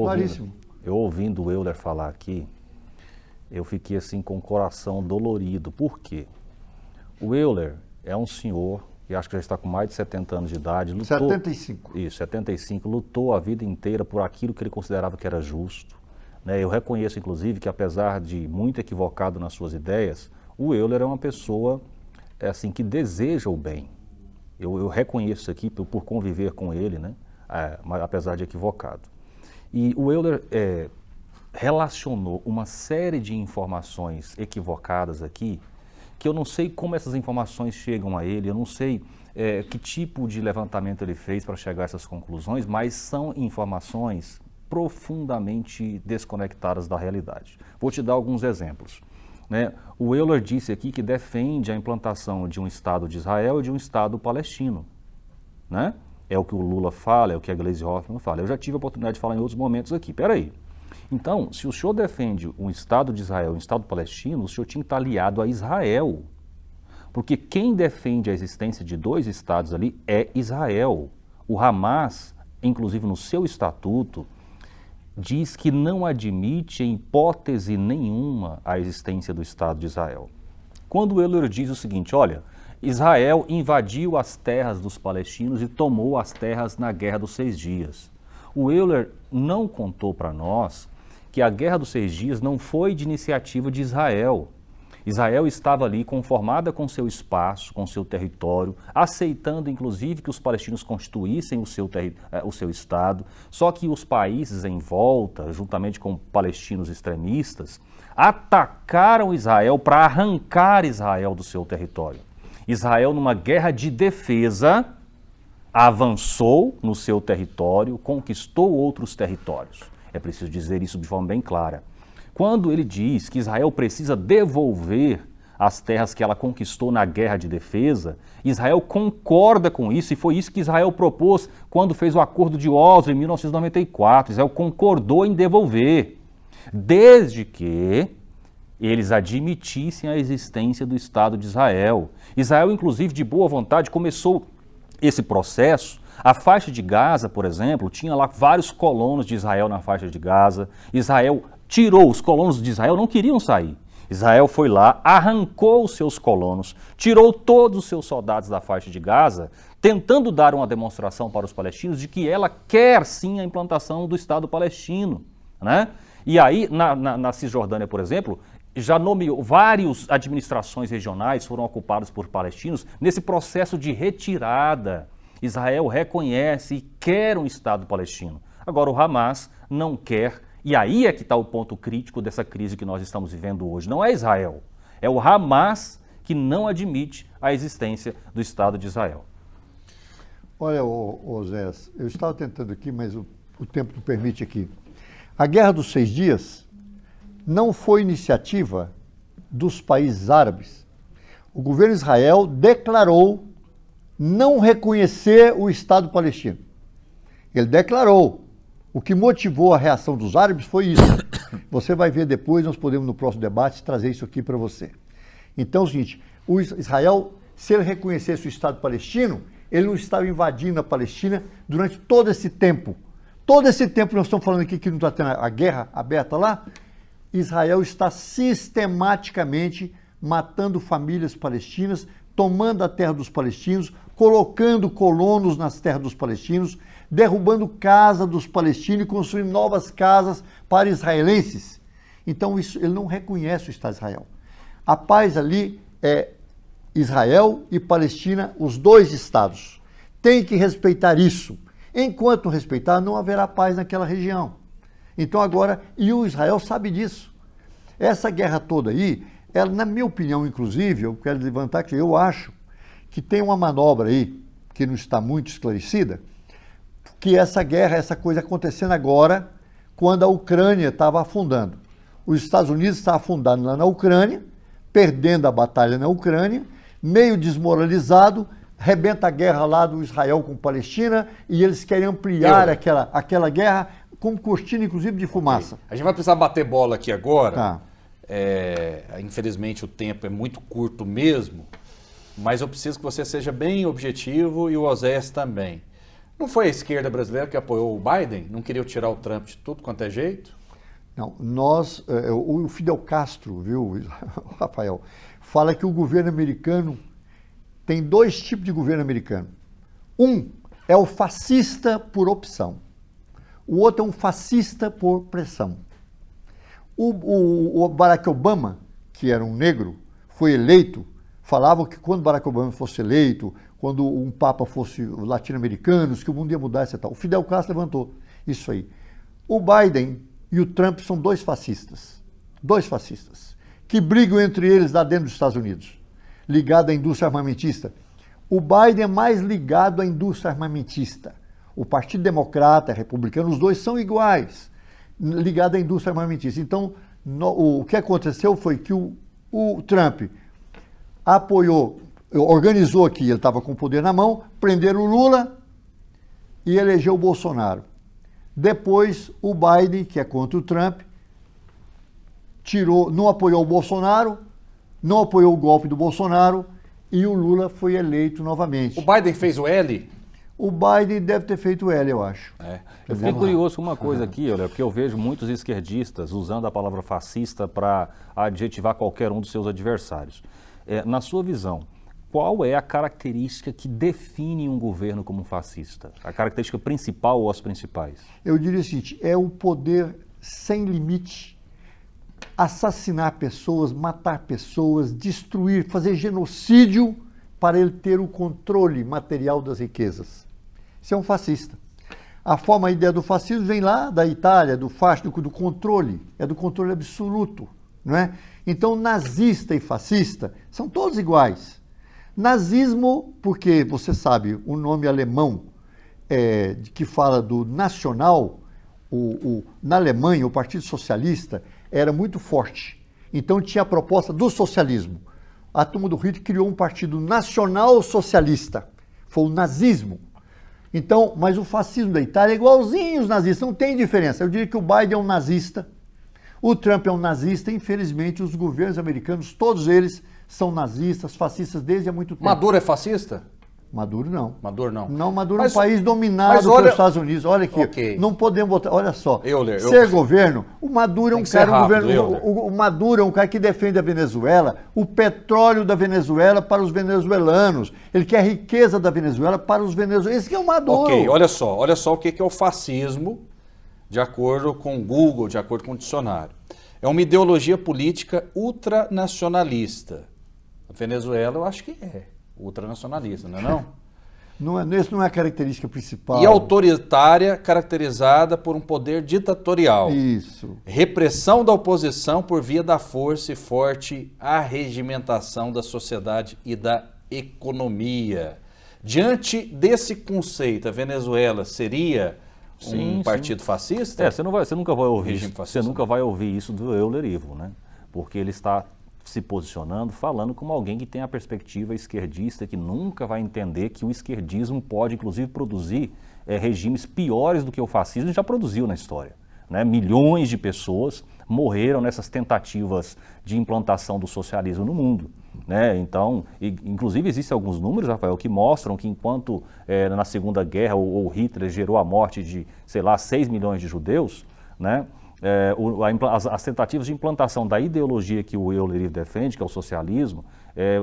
G: ouvindo o Euler falar aqui, eu fiquei assim com o coração dolorido. Por quê? O Euler é um senhor, que acho que já está com mais de 70 anos de idade.
F: 75.
G: Isso, 75. Lutou a vida inteira por aquilo que ele considerava que era justo. Né? Eu reconheço, inclusive, que apesar de muito equivocado nas suas ideias, o Euler é uma pessoa assim, que deseja o bem. Eu reconheço isso aqui por conviver com ele, né? Apesar de equivocado. E o Euler relacionou uma série de informações equivocadas aqui, que eu não sei como essas informações chegam a ele, eu não sei que tipo de levantamento ele fez para chegar a essas conclusões, mas são informações profundamente desconectadas da realidade. Vou te dar alguns exemplos. né? O Euler disse aqui que defende a implantação de um Estado de Israel e de um Estado palestino, né? É o que o Lula fala, é o que a Gleisi Hoffmann fala. Eu já tive a oportunidade de falar em outros momentos aqui. Peraí. Então, se o senhor defende um Estado de Israel e um Estado palestino, o senhor tinha que estar aliado a Israel. Porque quem defende a existência de dois Estados ali é Israel. O Hamas, inclusive no seu estatuto, diz que não admite em hipótese nenhuma a existência do Estado de Israel. Quando o Euler diz o seguinte, olha, Israel invadiu as terras dos palestinos e tomou as terras na Guerra dos 6 Dias. O Euler não contou para nós que a Guerra dos 6 Dias não foi de iniciativa de Israel. Israel estava ali conformada com seu espaço, com seu território, aceitando inclusive que os palestinos constituíssem o seu Estado, só que os países em volta, juntamente com palestinos extremistas, atacaram Israel para arrancar Israel do seu território. Israel, numa guerra de defesa, avançou no seu território, conquistou outros territórios. É preciso dizer isso de forma bem clara. Quando ele diz que Israel precisa devolver as terras que ela conquistou na guerra de defesa, Israel concorda com isso, e foi isso que Israel propôs quando fez o Acordo de Oslo em 1994. Israel concordou em devolver, desde que eles admitissem a existência do Estado de Israel. Israel, inclusive, de boa vontade, começou esse processo. A faixa de Gaza, por exemplo, tinha lá vários colonos de Israel na faixa de Gaza. Israel tirou, os colonos de Israel não queriam sair. Israel foi lá, arrancou os seus colonos, tirou todos os seus soldados da faixa de Gaza, tentando dar uma demonstração para os palestinos de que ela quer sim a implantação do Estado palestino, né? E aí, na Cisjordânia, por exemplo, já nomeou, várias administrações regionais foram ocupadas por palestinos nesse processo de retirada. Israel reconhece e quer um Estado palestino. Agora, o Hamas não quer, e aí é que está o ponto crítico dessa crise que nós estamos vivendo hoje. Não é Israel, é o Hamas que não admite a existência do Estado de Israel.
F: Olha, Zé, eu estava tentando aqui, mas o tempo não permite aqui. A Guerra dos 6 Dias não foi iniciativa dos países árabes. O governo de Israel declarou não reconhecer o Estado palestino. Ele declarou. O que motivou a reação dos árabes foi isso. Você vai ver depois, nós podemos no próximo debate trazer isso aqui para você. Então é o seguinte, o Israel, se ele reconhecesse o Estado palestino, ele não estava invadindo a Palestina durante todo esse tempo. Todo esse tempo nós estamos falando aqui que não está tendo a guerra aberta lá, Israel está sistematicamente matando famílias palestinas, tomando a terra dos palestinos, colocando colonos nas terras dos palestinos, derrubando casa dos palestinos e construindo novas casas para israelenses. Então isso, ele não reconhece o Estado de Israel. A paz ali é Israel e Palestina, os dois estados. Tem que respeitar isso. Enquanto não respeitar, não haverá paz naquela região. Então agora, e o Israel sabe disso. Essa guerra toda aí, ela, na minha opinião, inclusive, eu quero levantar que eu acho que tem uma manobra aí, que não está muito esclarecida, que essa guerra, essa coisa acontecendo agora, quando a Ucrânia estava afundando. Os Estados Unidos estavam afundando lá na Ucrânia, perdendo a batalha na Ucrânia, meio desmoralizado, rebenta a guerra lá do Israel com Palestina, e eles querem ampliar aquela guerra com cortina, inclusive, de fumaça.
B: Okay. A gente vai precisar bater bola aqui agora.
F: Tá.
B: Infelizmente o tempo é muito curto mesmo, mas eu preciso que você seja bem objetivo e o Oséias também. Não foi a esquerda brasileira que apoiou o Biden? Não queria tirar o Trump de tudo quanto é jeito?
F: Não, o Fidel Castro, viu, Rafael, fala que o governo americano tem 2 tipos de governo americano. Um é o fascista por opção. O outro é um fascista por pressão. O Barack Obama, que era um negro, foi eleito, falava que quando Barack Obama fosse eleito, quando um papa fosse latino-americano, que o mundo ia mudar, etc. O Fidel Castro levantou isso aí. O Biden e o Trump são 2 fascistas, que brigam entre eles lá dentro dos Estados Unidos, ligado à indústria armamentista. O Biden é mais ligado à indústria armamentista. O Partido Democrata, Republicano, os dois são iguais, ligados à indústria armamentista. Então, o que aconteceu foi que o O Trump apoiou, organizou aqui, ele estava com o poder na mão, prenderam o Lula e elegeu o Bolsonaro. Depois, o Biden, que é contra o Trump, não apoiou o Bolsonaro, não apoiou o golpe do Bolsonaro e o Lula foi eleito novamente.
B: O Biden fez o L?
F: O Biden deve ter feito o L, eu acho.
G: Eu fiquei curioso com uma coisa aqui, olha, porque eu vejo muitos esquerdistas usando a palavra fascista para adjetivar qualquer um dos seus adversários. Na sua visão, qual é a característica que define um governo como fascista? A característica principal ou as principais?
F: Eu diria o seguinte, é o poder sem limite, assassinar pessoas, matar pessoas, destruir, fazer genocídio para ele ter o controle material das riquezas. Isso é um fascista. A ideia do fascismo vem lá da Itália, do fascismo, do controle, é do controle absoluto, não é? Então, nazista e fascista são todos iguais. Nazismo, porque você sabe, o nome alemão que fala do nacional, na Alemanha, o Partido Socialista era muito forte. Então tinha a proposta do socialismo. A turma do Hitler criou um partido nacional socialista. Foi o nazismo. Então, mas o fascismo da Itália é igualzinho os nazistas, não tem diferença. Eu diria que o Biden é um nazista, o Trump é um nazista, infelizmente os governos americanos, todos eles são nazistas, fascistas desde há muito tempo.
B: Maduro é fascista?
F: Maduro não.
B: Maduro não.
F: Não, Maduro é um país dominado pelos Estados Unidos. Olha aqui, não podemos botar, olha só. Governo, o Maduro é um cara, o Maduro é um cara que defende a Venezuela, o petróleo da Venezuela para os venezuelanos. Ele quer a riqueza da Venezuela para os venezuelanos. Esse que é o Maduro.
B: Ok, olha só o que é o fascismo, de acordo com o Google, de acordo com o dicionário. É uma ideologia política ultranacionalista. A Venezuela, eu acho que é ultranacionalista, não é não?
F: Isso não é a característica principal.
B: E autoritária, caracterizada por um poder ditatorial.
F: Isso.
B: Repressão da oposição por via da força e forte arregimentação da sociedade e da economia. Diante desse conceito, a Venezuela seria um partido fascista?
G: Você nunca vai ouvir isso do Euler Ivo, né? Porque ele está se posicionando, falando como alguém que tem a perspectiva esquerdista, que nunca vai entender que o esquerdismo pode, inclusive, produzir regimes piores do que o fascismo já produziu na história. Né? Milhões de pessoas morreram nessas tentativas de implantação do socialismo no mundo. Né? Então, inclusive, existem alguns números, Rafael, que mostram que enquanto na Segunda Guerra o Hitler gerou a morte de, 6 milhões de judeus, né? As tentativas de implantação da ideologia que o Euler defende, que é o socialismo,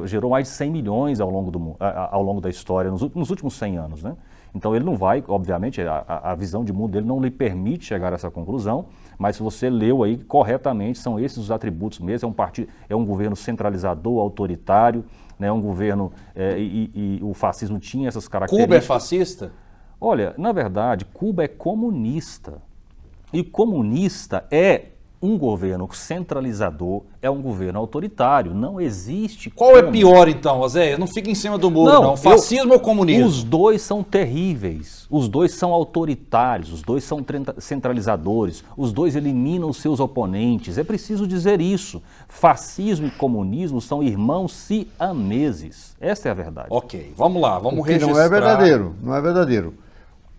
G: gerou mais de 100 milhões ao longo da história, nos últimos 100 anos. Né? Então ele não vai, obviamente, a visão de mundo dele não lhe permite chegar a essa conclusão, mas se você leu aí corretamente, são esses os atributos mesmo, é um governo centralizador, autoritário, né? Um governo, e o fascismo tinha essas características.
B: Cuba é fascista?
G: Olha, na verdade, Cuba é comunista. E comunista é um governo centralizador, é um governo autoritário, não existe...
B: Qual é pior então, Oséia? Não fica em cima do muro, não. Fascismo ou comunismo?
G: Os dois são terríveis, os dois são autoritários, os dois são centralizadores, os dois eliminam os seus oponentes, é preciso dizer isso. Fascismo e comunismo são irmãos siameses, essa é a verdade.
B: Ok, vamos lá, vamos registrar...
F: Não é verdadeiro.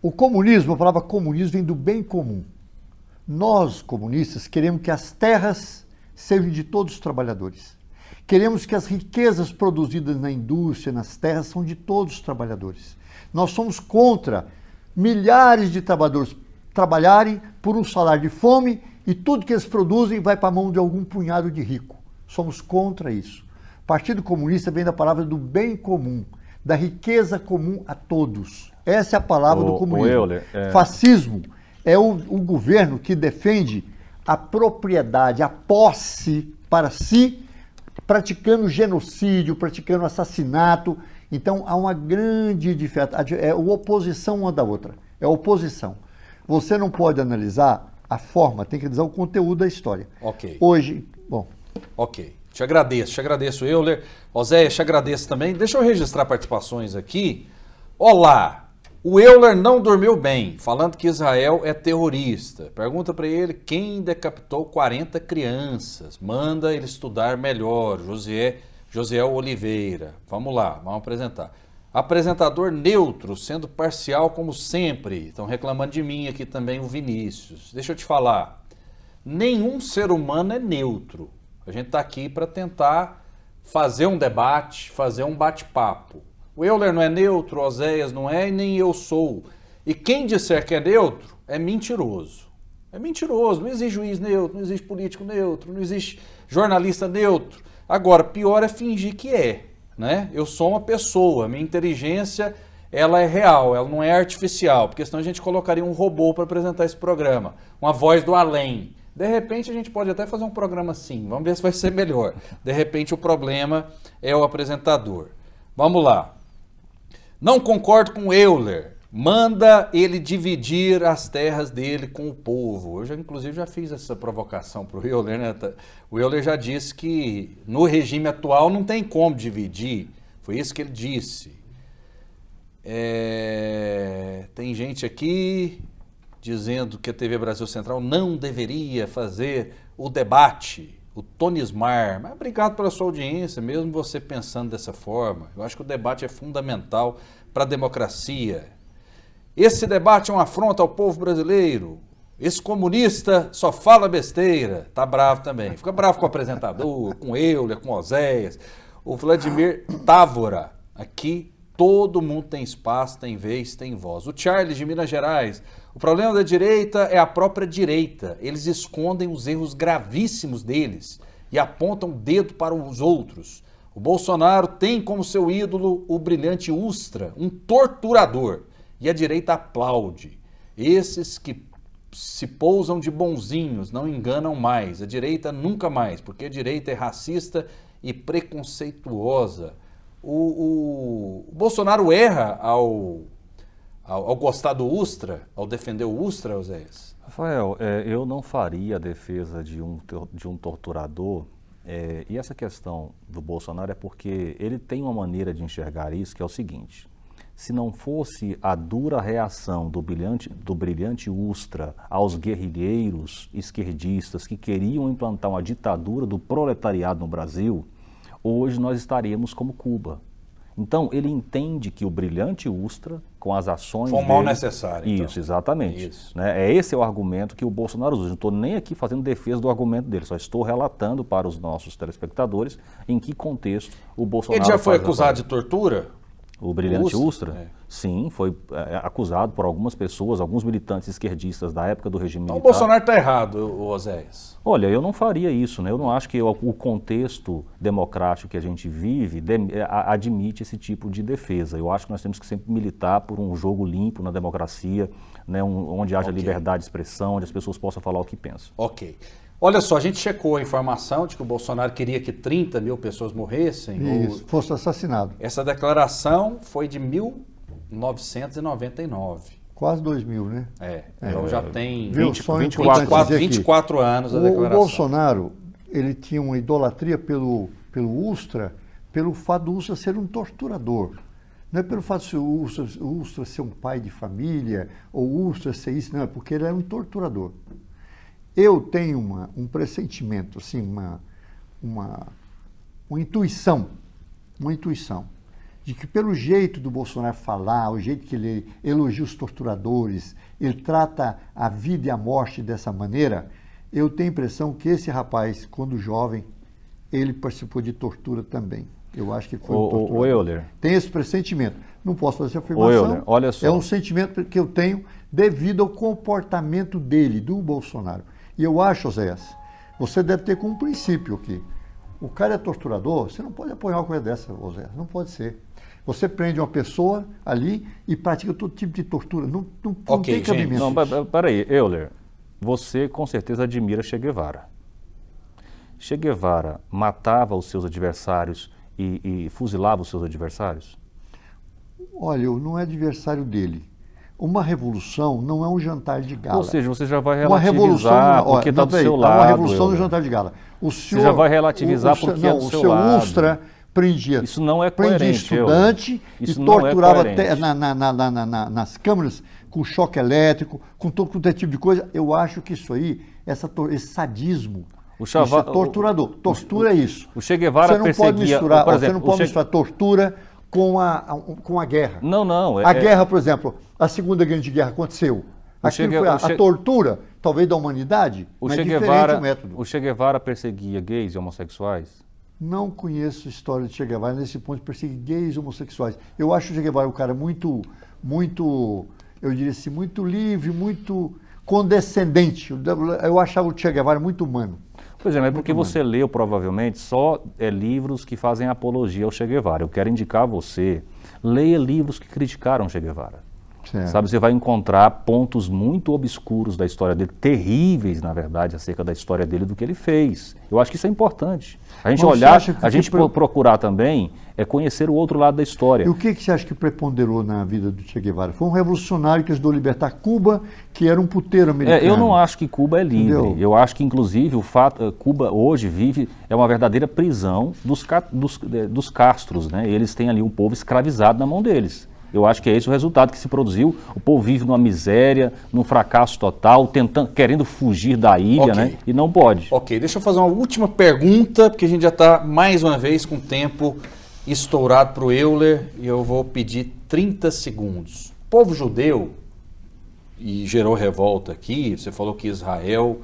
F: O comunismo, a palavra comunismo vem do bem comum. Nós, comunistas, queremos que as terras sejam de todos os trabalhadores. Queremos que as riquezas produzidas na indústria, nas terras, são de todos os trabalhadores. Nós somos contra milhares de trabalhadores trabalharem por um salário de fome e tudo que eles produzem vai para a mão de algum punhado de rico. Somos contra isso. O Partido Comunista vem da palavra do bem comum, da riqueza comum a todos. Essa é a palavra do comunismo. Fascismo é o governo que defende a propriedade, a posse para si, praticando genocídio, praticando assassinato. Então há uma grande diferença, é a oposição uma da outra, é a oposição. Você não pode analisar a forma, tem que analisar o conteúdo da história.
B: Ok.
F: Hoje,
B: Ok, te agradeço, Euler. Oséia, te agradeço também. Deixa eu registrar participações aqui. Olá, O Euler não dormiu bem, falando que Israel é terrorista. Pergunta para ele quem decapitou 40 crianças. Manda ele estudar melhor. José Oliveira. Vamos lá, vamos apresentar. Apresentador neutro, sendo parcial como sempre. Estão reclamando de mim aqui também o Vinícius. Deixa eu te falar. Nenhum ser humano é neutro. A gente está aqui para tentar fazer um debate, fazer um bate-papo. O Euler não é neutro, o Oséias não é e nem eu sou. E quem disser que é neutro é mentiroso. É mentiroso, não existe juiz neutro, não existe político neutro, não existe jornalista neutro. Agora, pior é fingir que é, né? Eu sou uma pessoa, minha inteligência, ela é real, ela não é artificial, porque senão a gente colocaria um robô para apresentar esse programa, uma voz do além. De repente a gente pode até fazer um programa assim, vamos ver se vai ser melhor. De repente o problema é o apresentador. Vamos lá. Não concordo com o Euler. Manda ele dividir as terras dele com o povo. Eu inclusive já fiz essa provocação para o Euler, né? O Euler já disse que no regime atual não tem como dividir. Foi isso que ele disse. Tem gente aqui dizendo que a TV Brasil Central não deveria fazer o debate, o tonismar. Mas obrigado pela sua audiência, mesmo você pensando dessa forma. Eu acho que o debate é fundamental para a democracia. Esse debate é uma afronta ao povo brasileiro. Esse comunista só fala besteira. Tá bravo também. Fica bravo com o apresentador, com o Euler, com o Oséias. O Vladimir Távora. Aqui todo mundo tem espaço, tem vez, tem voz. O Charles de Minas Gerais. O problema da direita é a própria direita. Eles escondem os erros gravíssimos deles e apontam o dedo para os outros. O Bolsonaro tem como seu ídolo o brilhante Ustra, um torturador. E a direita aplaude. Esses que se pousam de bonzinhos não enganam mais. A direita nunca mais, porque a direita é racista e preconceituosa. O Bolsonaro erra ao gostar do Ustra, ao defender o Ustra, Oséias?
G: Rafael, eu não faria a defesa de um torturador, e essa questão do Bolsonaro é porque ele tem uma maneira de enxergar isso, que é o seguinte: se não fosse a dura reação do brilhante Ustra aos guerrilheiros esquerdistas que queriam implantar uma ditadura do proletariado no Brasil, hoje nós estaríamos como Cuba. Então, ele entende que o brilhante Ustra, com as ações
B: foi um mal necessário.
G: Isso, então. Exatamente. Isso. Né? Esse é o argumento que o Bolsonaro usa. Não estou nem aqui fazendo defesa do argumento dele, só estou relatando para os nossos telespectadores em que contexto o Bolsonaro...
B: Ele já foi acusado de tortura?
G: O brilhante Ustra? Sim, foi acusado por algumas pessoas, alguns militantes esquerdistas da época do regime militar.
B: Então o Bolsonaro está errado, Oséias.
G: Olha, eu não faria isso, né? Eu não acho que o contexto democrático que a gente vive admite esse tipo de defesa. Eu acho que nós temos que sempre militar por um jogo limpo na democracia, né? Onde haja liberdade de expressão, onde as pessoas possam falar o que pensam.
B: Ok. Olha só, a gente checou a informação de que o Bolsonaro queria que 30 mil pessoas morressem.
F: Isso, fosse assassinado.
B: Essa declaração foi de 1999.
F: Quase 2000, né?
B: Então já tem
F: 24
B: anos a declaração.
F: O Bolsonaro, ele tinha uma idolatria pelo Ustra, pelo fato do Ustra ser um torturador. Não é pelo fato de o Ustra ser um pai de família, ou o Ustra ser isso, não, é porque ele era um torturador. Eu tenho um pressentimento, assim, uma intuição, de que pelo jeito do Bolsonaro falar, o jeito que ele elogia os torturadores, ele trata a vida e a morte dessa maneira, eu tenho a impressão que esse rapaz, quando jovem, ele participou de tortura também. Eu acho que foi um torturador.
G: O Euler.
F: Tem esse pressentimento. Não posso fazer essa afirmação.
G: Euler, olha só.
F: É um sentimento que eu tenho devido ao comportamento dele, do Bolsonaro. E eu acho, Oséias, você deve ter como princípio aqui. O cara é torturador, você não pode apoiar uma coisa dessa, Oséias. Não pode ser. Você prende uma pessoa ali e pratica todo tipo de tortura. Não tem cabimento.
G: Não, peraí, Euler, você com certeza admira Che Guevara. Che Guevara matava os seus adversários e fuzilava os seus adversários?
F: Olha, não é adversário dele. Uma revolução não é um jantar de gala.
G: Ou seja, você já vai relativizar porque está do seu lado.
F: É uma revolução no jantar de gala.
G: Você já vai relativizar porque é do seu lado.
F: O seu Ustra, prendia.
G: Isso não é
F: prendia
G: coerente.
F: estudante
G: Isso
F: e
G: não é
F: torturava
G: coerente.
F: nas câmeras com choque elétrico, com todo tipo de coisa. Eu acho que isso aí, esse sadismo, isso é torturador. Tortura é isso.
G: O Che Guevara
F: você não pode misturar,
G: por exemplo,
F: você não pode misturar tortura com a guerra.
G: Não.
F: A guerra, por exemplo, a Segunda Grande Guerra aconteceu. Aquilo foi a tortura, talvez, da humanidade, mas diferente o método.
G: O Che Guevara perseguia gays e homossexuais?
F: Não conheço a história de Che Guevara nesse ponto de perseguir gays e homossexuais. Eu acho o Che Guevara um cara muito, eu diria assim, muito livre, muito condescendente. Eu achava o Che Guevara muito humano.
G: Pois é, mas porque você leu provavelmente só livros que fazem apologia ao Che Guevara. Eu quero indicar a você, leia livros que criticaram Che Guevara.
F: Certo.
G: Sabe, você vai encontrar pontos muito obscuros da história dele, terríveis, na verdade, acerca da história dele, do que ele fez. Eu acho que isso é importante. A gente procurar também conhecer o outro lado da história.
F: E o que você acha que preponderou na vida do Che Guevara? Foi um revolucionário que ajudou a libertar Cuba, que era um puteiro americano.
G: Eu não acho que Cuba é livre. Entendeu? Eu acho que, inclusive, Cuba hoje é uma verdadeira prisão dos Castros, né? Eles têm ali um povo escravizado na mão deles. Eu acho que é esse o resultado que se produziu. O povo vive numa miséria, num fracasso total, querendo fugir da ilha, né? E não pode.
B: Ok, deixa eu fazer uma última pergunta, porque a gente já está, mais uma vez, com o tempo estourado para o Euler, e eu vou pedir 30 segundos. O povo judeu, e gerou revolta aqui, você falou que Israel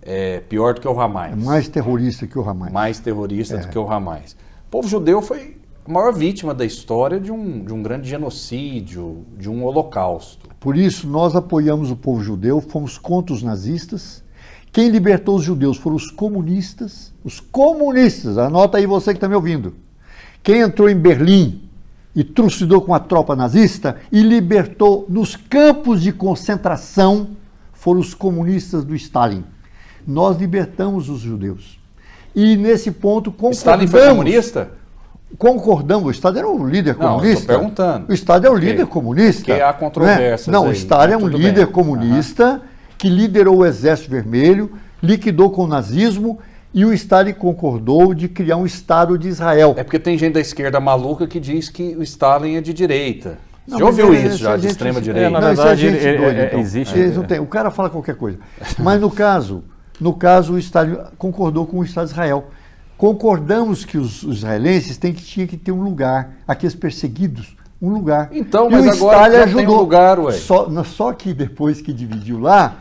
B: é pior do que o Hamas.
F: É mais terrorista que o Hamas.
B: Mais terrorista do que o Hamas. O povo judeu foi a maior vítima da história de um grande genocídio, de um holocausto.
F: Por isso, nós apoiamos o povo judeu, fomos contra os nazistas. Quem libertou os judeus foram os comunistas. Os comunistas, anota aí você que está me ouvindo. Quem entrou em Berlim e trucidou com a tropa nazista e libertou nos campos de concentração foram os comunistas do Stalin. Nós libertamos os judeus. E nesse ponto concordamos.
B: Stalin foi comunista?
F: Concordamos, o Estado era um líder comunista.
B: Não, estou perguntando.
F: O Estado é um líder comunista.
B: Porque há controvérsias.
F: Não, o Estado é um líder comunista que liderou o Exército Vermelho, liquidou com o nazismo e o Stalin concordou de criar um Estado de Israel.
B: É porque tem gente da esquerda maluca que diz que o Stalin é de direita. Você ouviu isso já, de extrema direita?
G: Na verdade, existe.
F: O cara fala qualquer coisa. Mas no caso, o Stalin concordou com o Estado de Israel. Concordamos que os israelenses tinha que ter um lugar, aqueles perseguidos, um lugar.
B: Então, mas agora já tem um lugar, ué.
F: Só que depois que dividiu lá,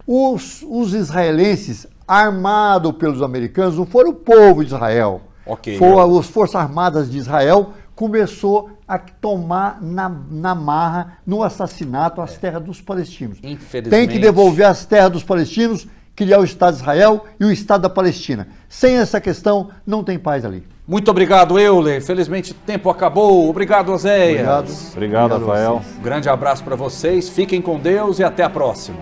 F: os israelenses, armados pelos americanos, não foram o povo de Israel. Foram as Forças Armadas de Israel, começou a tomar na marra, no assassinato, as terras dos palestinos.
B: Infelizmente.
F: Tem que devolver as terras dos palestinos, criar o Estado de Israel e o Estado da Palestina. Sem essa questão, não tem paz ali.
B: Muito obrigado, Euler. Felizmente o tempo acabou. Obrigado, Oséias.
G: Obrigado, Rafael.
B: Um grande abraço para vocês. Fiquem com Deus e até a próxima.